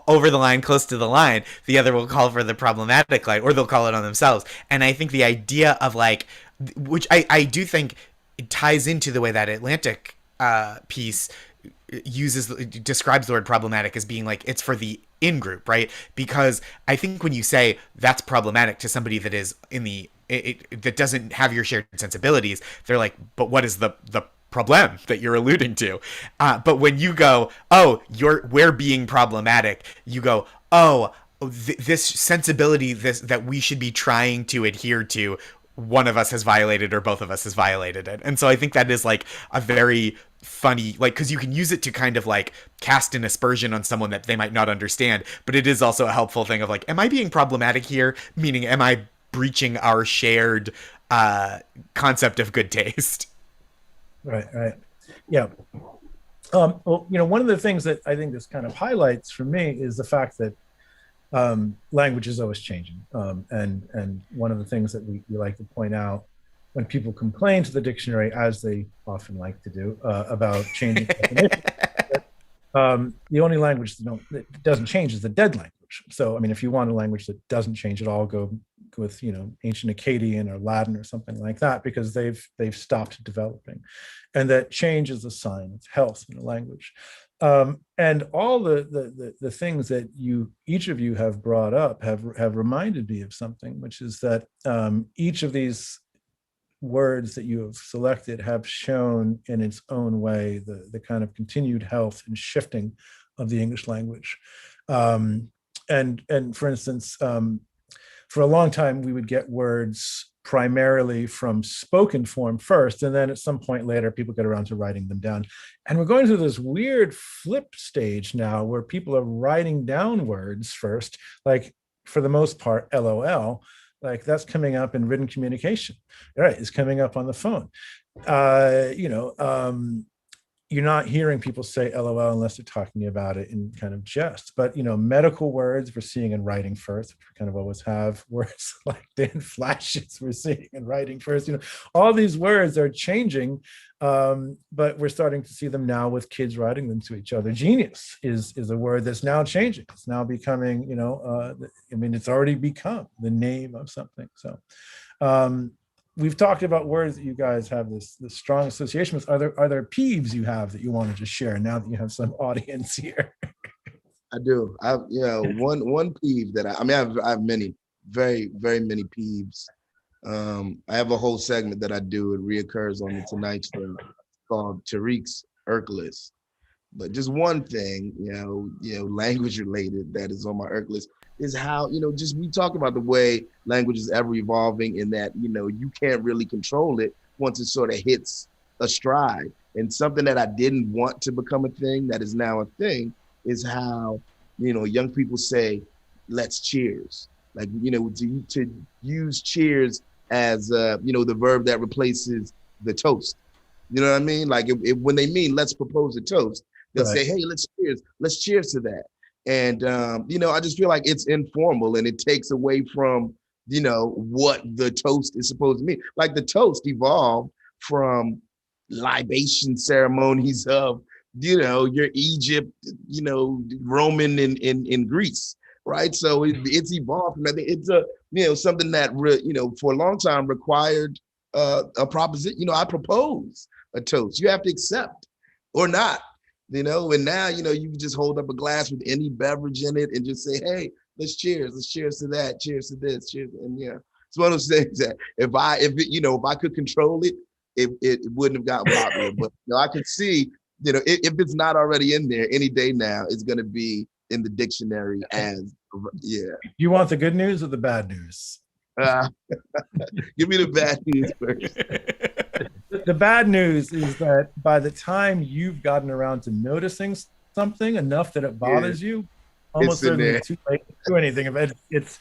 over the line, close to the line, the other will call for the problematic light, or they'll call it on themselves. And I think the idea of like, which I do think it ties into the way that Atlantic piece describes the word problematic as being like, it's for the in-group, right? Because I think when you say that's problematic to somebody that is that doesn't have your shared sensibilities, they're like, but what is the problem that you're alluding to? But when you go, oh, we're being problematic, you go, oh, this sensibility that we should be trying to adhere to, one of us has violated or both of us has violated it. And so I think that is like a very funny, like, because you can use it to kind of like cast an aspersion on someone that they might not understand, but it is also a helpful thing of like, am I being problematic here? Meaning, am I breaching our shared concept of good taste? Right. Yeah. Well, one of the things that I think this kind of highlights for me is the fact that language is always changing. And one of the things that we like to point out when people complain to the dictionary, as they often like to do, about changing definitions, the only language that doesn't change is the dead language. So, I mean, if you want a language that doesn't change at all, go with, ancient Akkadian or Latin or something like that, because they've stopped developing. And that change is a sign of health in a language. And all the things that each of you have brought up have reminded me of something, which is that each of these words that you have selected have shown in its own way the kind of continued health and shifting of the English language. And for instance, for a long time, we would get words primarily from spoken form first, and then at some point later, people get around to writing them down. And we're going through this weird flip stage now where people are writing down words first, like for the most part, LOL, like that's coming up in written communication, right? It's coming up on the phone. You're not hearing people say LOL unless they're talking about it in kind of jest. But, medical words we're seeing in writing first, which we kind of always have. Words like Dan flashes we're seeing in writing first. All these words are changing, but we're starting to see them now with kids writing them to each other. Genius is a word that's now changing. It's now becoming, it's already become the name of something. So, we've talked about words that you guys have this strong association with. Are there peeves you have that you wanted to share now that you have some audience here? I do. One peeve that I have many, very, very many peeves. I have a whole segment that I do. It reoccurs on the Tonight Show called Tariq's Irk List. But just one thing, language related that is on my Irk list is how, just we talk about the way language is ever evolving in that, you can't really control it once it sort of hits a stride. And something that I didn't want to become a thing that is now a thing is how, young people say, let's cheers. Like, to use cheers as, the verb that replaces the toast. You know what I mean? Like when they mean let's propose a toast, they'll say, hey, let's cheers to that. And, I just feel like it's informal and it takes away from, what the toast is supposed to mean. Like the toast evolved from libation ceremonies of, your Egypt, Roman in Greece, right? So it's evolved from that. It's something that, for a long time required a proposition. I propose a toast. You have to accept or not. And now, you can just hold up a glass with any beverage in it and just say, hey, let's cheers to that. Cheers to this. Cheers. And it's one of those things that if I could control it, it wouldn't have gotten popular. But I can see, if it's not already in there any day now, it's going to be in the dictionary as, You want the good news or the bad news? Give me the bad news first. The bad news is that by the time you've gotten around to noticing something enough that it bothers you, almost certainly too late to do anything about it. It's,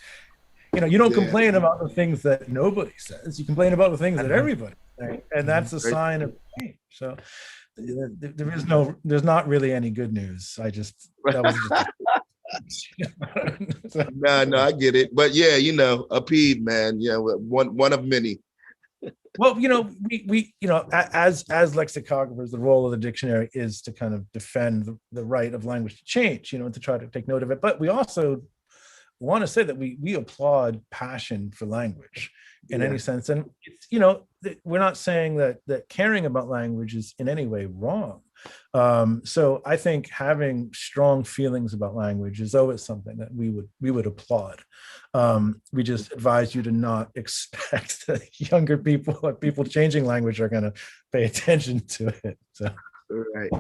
you don't complain about the things that nobody says. You complain about the things that everybody says, and that's a sign of change. So there's not really any good news. That was just No, I get it. But a peeve, man. One of many. Well, we as lexicographers, the role of the dictionary is to kind of defend the right of language to change, and to try to take note of it. But we also want to say that we applaud passion for language in any sense. And, we're not saying that caring about language is in any way wrong. So I think having strong feelings about language is always something that we would applaud. We just advise you to not expect that younger people or people changing language are going to pay attention to it. So, right.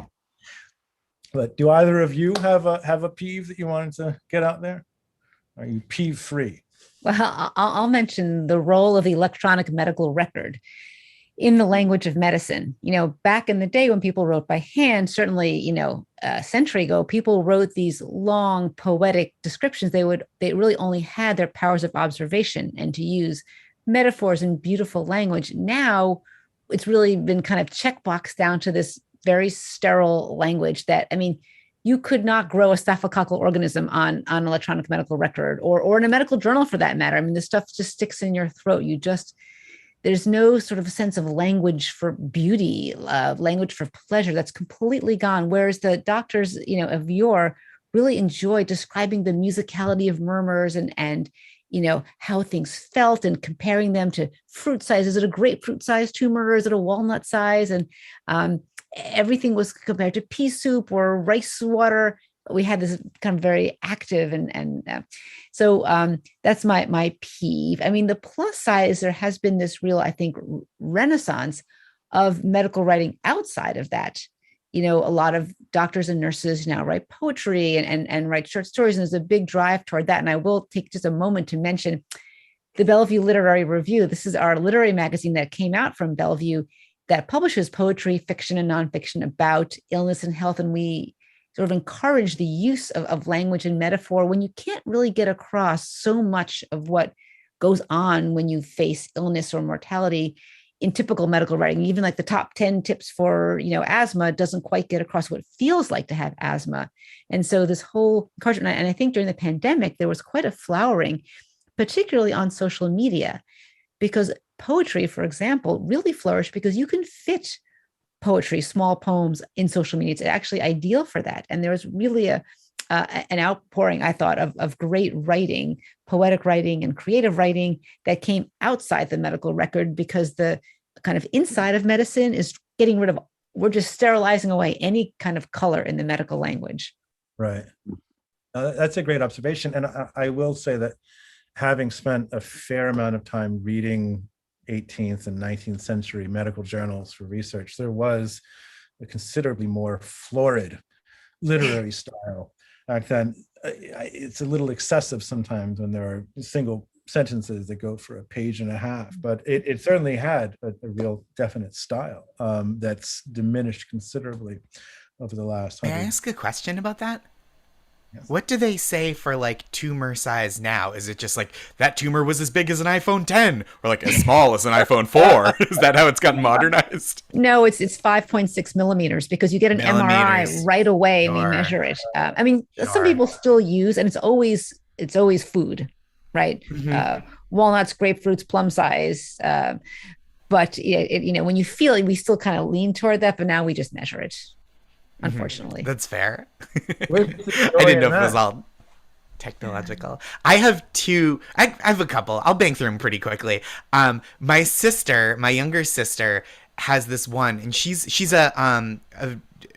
But do either of you have a peeve that you wanted to get out there? Are you peeve free? Well, I'll mention the role of the electronic medical record in the language of medicine. Back in the day when people wrote by hand, certainly, a century ago, people wrote these long poetic descriptions. They really only had their powers of observation and to use metaphors and beautiful language. Now it's really been kind of checkbox down to this very sterile language that, you could not grow a staphylococcal organism on electronic medical record or in a medical journal for that matter. This stuff just sticks in your throat. There's no sort of sense of language for beauty, language for pleasure. That's completely gone. Whereas the doctors, of yore really enjoy describing the musicality of murmurs and how things felt and comparing them to fruit size. Is it a grapefruit size tumor or is it a walnut size? And everything was compared to pea soup or rice water. We had this kind of very active so that's my peeve. The plus side is there has been this real, I think, renaissance of medical writing outside of that. A lot of doctors and nurses now write poetry and write short stories, and there's a big drive toward that. And I will take just a moment to mention, the Bellevue Literary Review. This is our literary magazine that came out from Bellevue that publishes poetry, fiction, and nonfiction about illness and health. And we sort of encourage the use of language and metaphor when you can't really get across so much of what goes on when you face illness or mortality in typical medical writing. Even like the top 10 tips for, asthma doesn't quite get across what it feels like to have asthma. And so this whole encouragement, and I think during the pandemic, there was quite a flowering, particularly on social media, because poetry, for example, really flourished because you can fit poetry, small poems in social media. It's actually ideal for that. And there was really an outpouring, I thought, of great writing, poetic writing and creative writing that came outside the medical record, because the kind of inside of medicine is getting rid of, we're just sterilizing away any kind of color in the medical language. Right. That's a great observation. And I will say that having spent a fair amount of time reading 18th and 19th century medical journals for research, there was a considerably more florid literary style back then. It's a little excessive sometimes when there are single sentences that go for a page and a half, but it certainly had a real definite style that's diminished considerably over the last 100. May I ask a question about that? Yes. What do they say for like tumor size now? Is it just like that tumor was as big as an iPhone 10 or like as small as an iPhone 4? Is that how it's gotten modernized? No, it's 5.6 millimeters, because you get an MRI right away and they measure it. Some people still use, and it's always food, right? Mm-hmm. Walnuts, grapefruits, plum size. But when you feel it, we still kind of lean toward that, but now we just measure it. Unfortunately. That's fair. I didn't know if it was all technological. I have a couple. I'll bang through them pretty quickly. My younger sister has this one, and she's a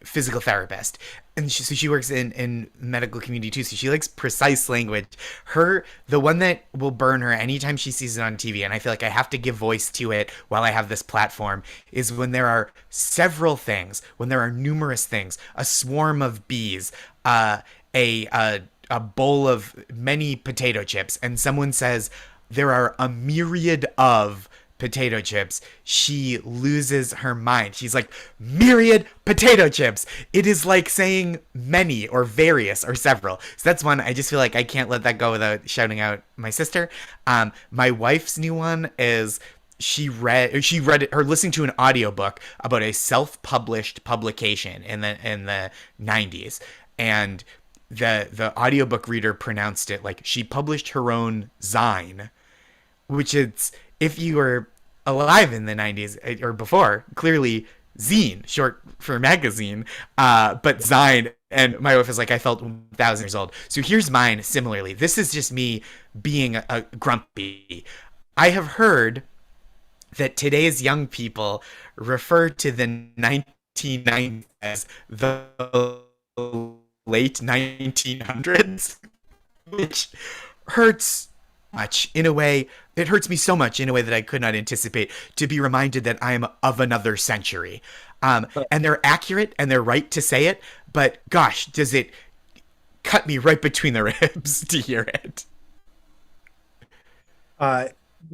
physical therapist. And she works in medical community too, so she likes precise language. The one that will burn her anytime she sees it on TV, and I feel like I have to give voice to it while I have this platform, is when there are several things, when there are numerous things, a swarm of bees, a bowl of many potato chips, and someone says there are a myriad of potato chips, she loses her mind. She's like, myriad potato chips. It is like saying many or various or several. So that's one. I just feel like I can't let that go without shouting out my sister. My wife's new one is she read it, or listening to an audiobook about a self-published publication in the 90s. And the audiobook reader pronounced it like she published her own zine, which is, if you were alive in the 90s or before, clearly zine, short for magazine, but zine. And my wife is like, I felt 1,000 years old. So here's mine similarly. This is just me being a grumpy. I have heard that today's young people refer to the 1990s as the late 1900s, which hurts much in a way. It hurts me so much in a way that I could not anticipate, to be reminded that I am of another century. And they're accurate and they're right to say it, but gosh, does it cut me right between the ribs to hear it.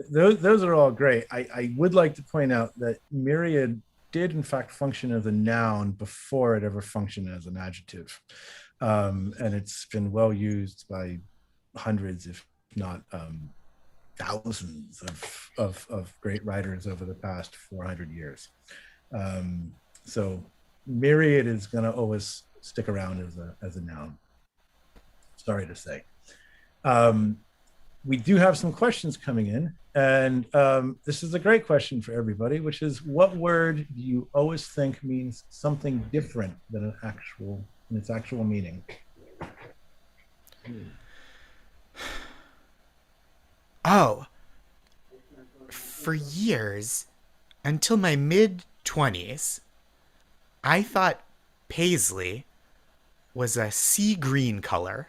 Those are all great. I would like to point out that myriad did in fact function as a noun before it ever functioned as an adjective. And it's been well used by hundreds, if not thousands of great writers over the past 400 years. So myriad is going to always stick around as a noun. Sorry to say. We do have some questions coming in, and this is a great question for everybody, which is, what word do you always think means something different than its actual meaning? Oh, for years, until my mid-20s, I thought paisley was a sea green color,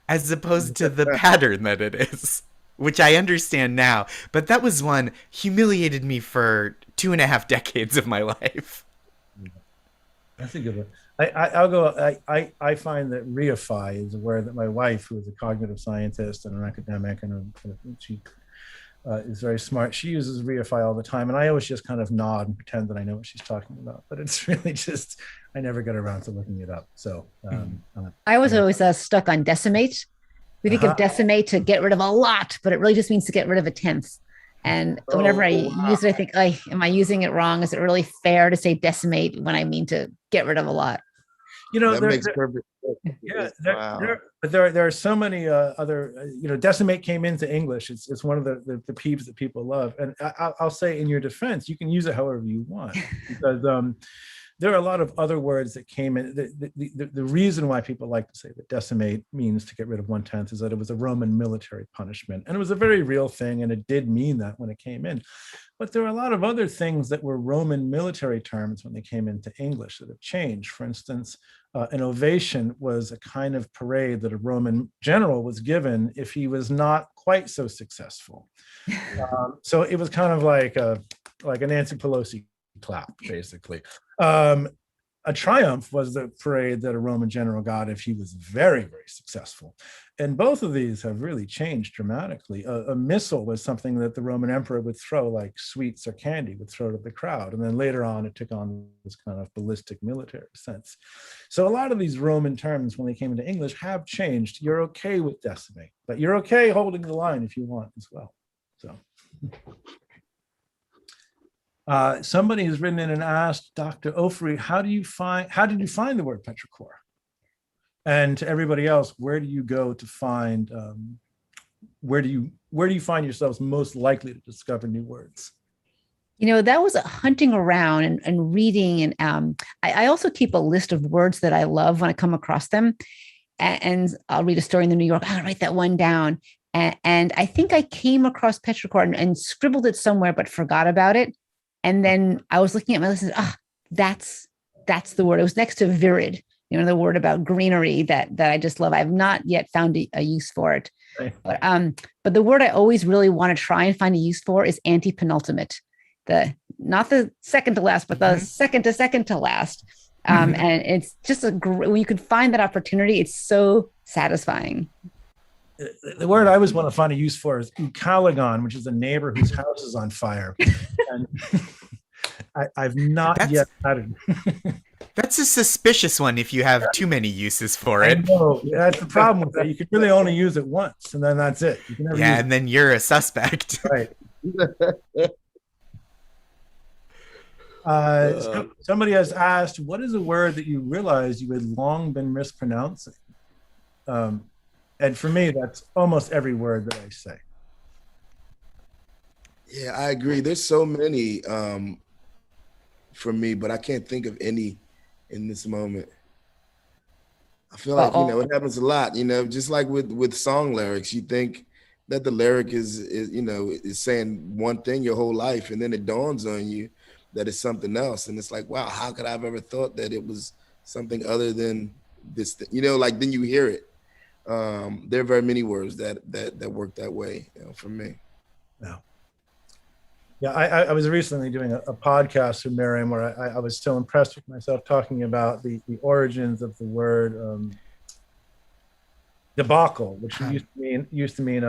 as opposed to the pattern that it is, which I understand now. But that was one humiliated me for 2.5 decades of my life. That's a good one. I'll go. I find that reify is a word that my wife, who is a cognitive scientist and an academic, and she is very smart. She uses reify all the time, and I always just kind of nod and pretend that I know what she's talking about. But it's really just I never get around to looking it up. So I was yeah. always stuck on decimate. We think of decimate to get rid of a lot, but it really just means to get rid of a tenth. And whenever I use it, I think, am I using it wrong? Is it really fair to say decimate when I mean to get rid of a lot? That makes perfect sense. Yeah, Wow. but there are so many other, decimate came into English. It's one of the peeves that people love. And I'll say in your defense, you can use it however you want, because there are a lot of other words that came in. The reason why people like to say that decimate means to get rid of 1/10 is that it was a Roman military punishment. And it was a very real thing, and it did mean that when it came in. But there are a lot of other things that were Roman military terms when they came into English that have changed. For instance, an ovation was a kind of parade that a Roman general was given if he was not quite so successful. So it was kind of like a Nancy Pelosi clap, basically. A triumph was the parade that a Roman general got if he was very, very successful. And both of these have really changed dramatically. A missile was something that the Roman emperor would throw, like sweets or candy, would throw to the crowd. And then later on, it took on this kind of ballistic military sense. So a lot of these Roman terms, when they came into English, have changed. You're okay with decimate, but you're okay holding the line if you want as well. So. Somebody has written in and asked Dr. Ofree, how did you find the word petrichor? And to everybody else, where do you go to find, where do you find yourselves most likely to discover new words? That was hunting around and reading. And I also keep a list of words that I love when I come across them. And I'll read a story in the New York, I'll write that one down. And I think I came across petrichor and scribbled it somewhere, but forgot about it. And then I was looking at my list and that's the word. It was next to virid, the word about greenery that I just love. I've not yet found a use for it. Right. But the word I always really want to try and find a use for is anti-penultimate. Not the second to last, but the second to last. And it's just when you can find that opportunity, it's so satisfying. The word I always want to find a use for is ucaligon, which is a neighbor whose house is on fire. And I've not yet had it. That's a suspicious one if you have too many uses for it. No, that's the problem with that. You can really only use it once, and then that's it. You can never use and then you're a suspect. Right. Somebody has asked, what is a word that you realized you had long been mispronouncing? And for me, that's almost every word that I say. Yeah, I agree. There's so many for me, but I can't think of any in this moment. I feel like, it happens a lot, just like with song lyrics. You think that the lyric is saying one thing your whole life, and then it dawns on you that it's something else. And it's like, wow, how could I have ever thought that it was something other than this thing? Then you hear it. There are very many words that work that way, for me. Yeah, I was recently doing a podcast with Merriam where I was so impressed with myself talking about the origins of the word debacle, which used to mean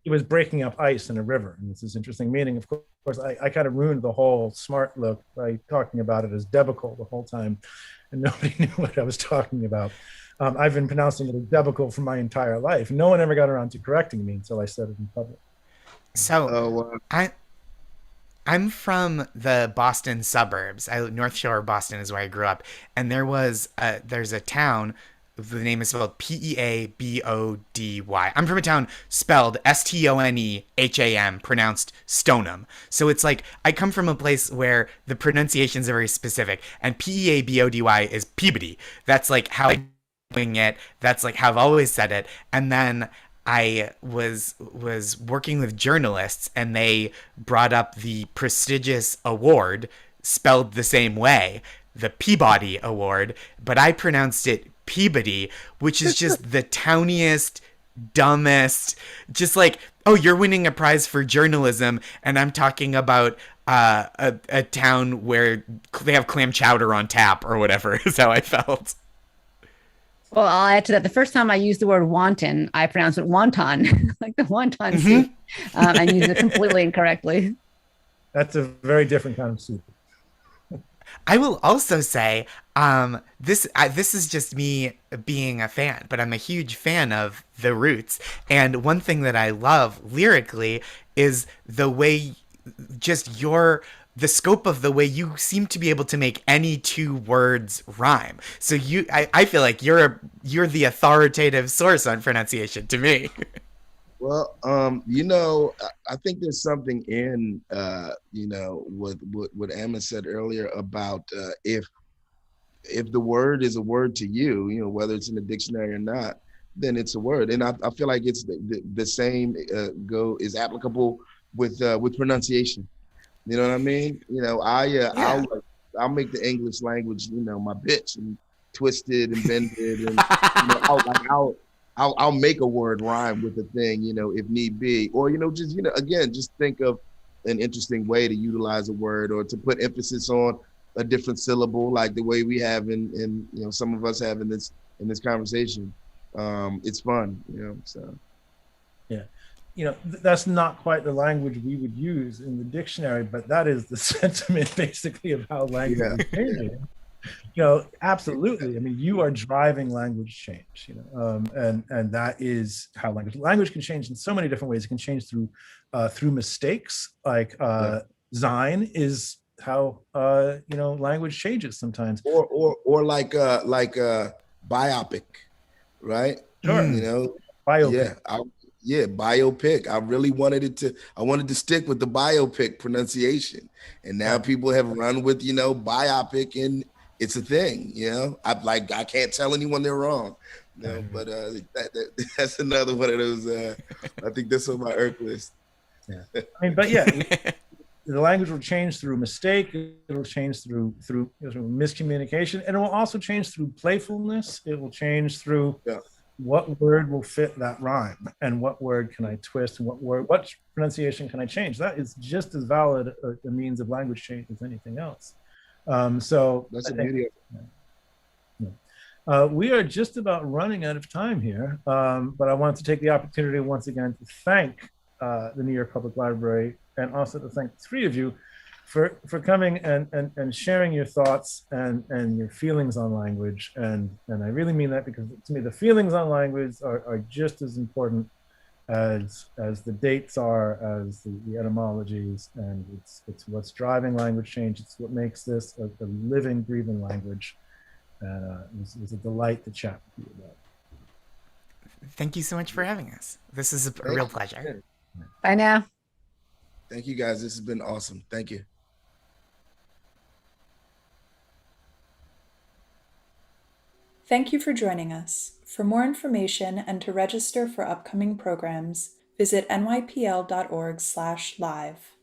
he was breaking up ice in a river, and it's this interesting meaning. Of course, I kind of ruined the whole smart look by talking about it as debacle the whole time, and nobody knew what I was talking about. I've been pronouncing it as debacle for my entire life. No one ever got around to correcting me until I said it in public. So I'm from the Boston suburbs. North Shore of Boston is where I grew up, and there's a town. The name is spelled Peabody. I'm from a town spelled Stoneham, pronounced Stoneham. So it's like I come from a place where the pronunciations are very specific, and Peabody is Peabody. That's like how I'm doing it. That's like how I've always said it. And then I was working with journalists, and they brought up the prestigious award spelled the same way, the Peabody Award, but I pronounced it Peabody, which is just the towniest, dumbest, just like, oh, you're winning a prize for journalism, and I'm talking about a town where they have clam chowder on tap or whatever is how I felt. Well, I'll add to that. The first time I used the word wanton, I pronounced it wonton, like the wonton soup, and used it completely incorrectly. That's a very different kind of soup. I will also say, this is just me being a fan, but I'm a huge fan of the Roots. And one thing that I love lyrically is the way, just the scope of the way you seem to be able to make any two words rhyme. So I feel like you're the authoritative source on pronunciation to me. Well, I think there's something in, what Ammon said earlier about if the word is a word to you, whether it's in the dictionary or not, then it's a word. And I feel like it's the same is applicable with pronunciation. You know what I mean? Yeah. I'll make the English language, my bitch, and twist it and bend it, and I'll make a word rhyme with a thing, if need be, or just think of an interesting way to utilize a word or to put emphasis on a different syllable, like the way we have in some of us have in this conversation. It's fun, so. Yeah. That's not quite the language we would use in the dictionary, but that is the sentiment basically of how language is changing. Absolutely. I mean, you are driving language change, and that is how language can change in so many different ways. It can change through mistakes, like Zine is how language changes sometimes. Or like biopic, right? Sure. Biopic. Yeah, biopic. I wanted to stick with the biopic pronunciation. And now people have run with, biopic, and it's a thing, I can't tell anyone they're wrong. But that's another one of those, I think that's on my irk list. Yeah. The language will change through mistake. It'll change through miscommunication, and it will also change through playfulness. It will change through what word will fit that rhyme, and what word can I twist, and what pronunciation can I change. That is just as valid a means of language change as anything else. So that's the beauty of it. We are just about running out of time here, but I want to take the opportunity once again to thank the New York Public Library, and also to thank the three of you for coming and sharing your thoughts and your feelings on language. And I really mean that, because to me, the feelings on language are just as important as the dates are, as the etymologies, and it's what's driving language change. It's what makes this a living, breathing language. And it was a delight to chat with you about it. Thank you so much for having us. This is a real pleasure. Bye now. Thank you, guys. This has been awesome. Thank you. Thank you for joining us. For more information and to register for upcoming programs, visit nypl.org/live.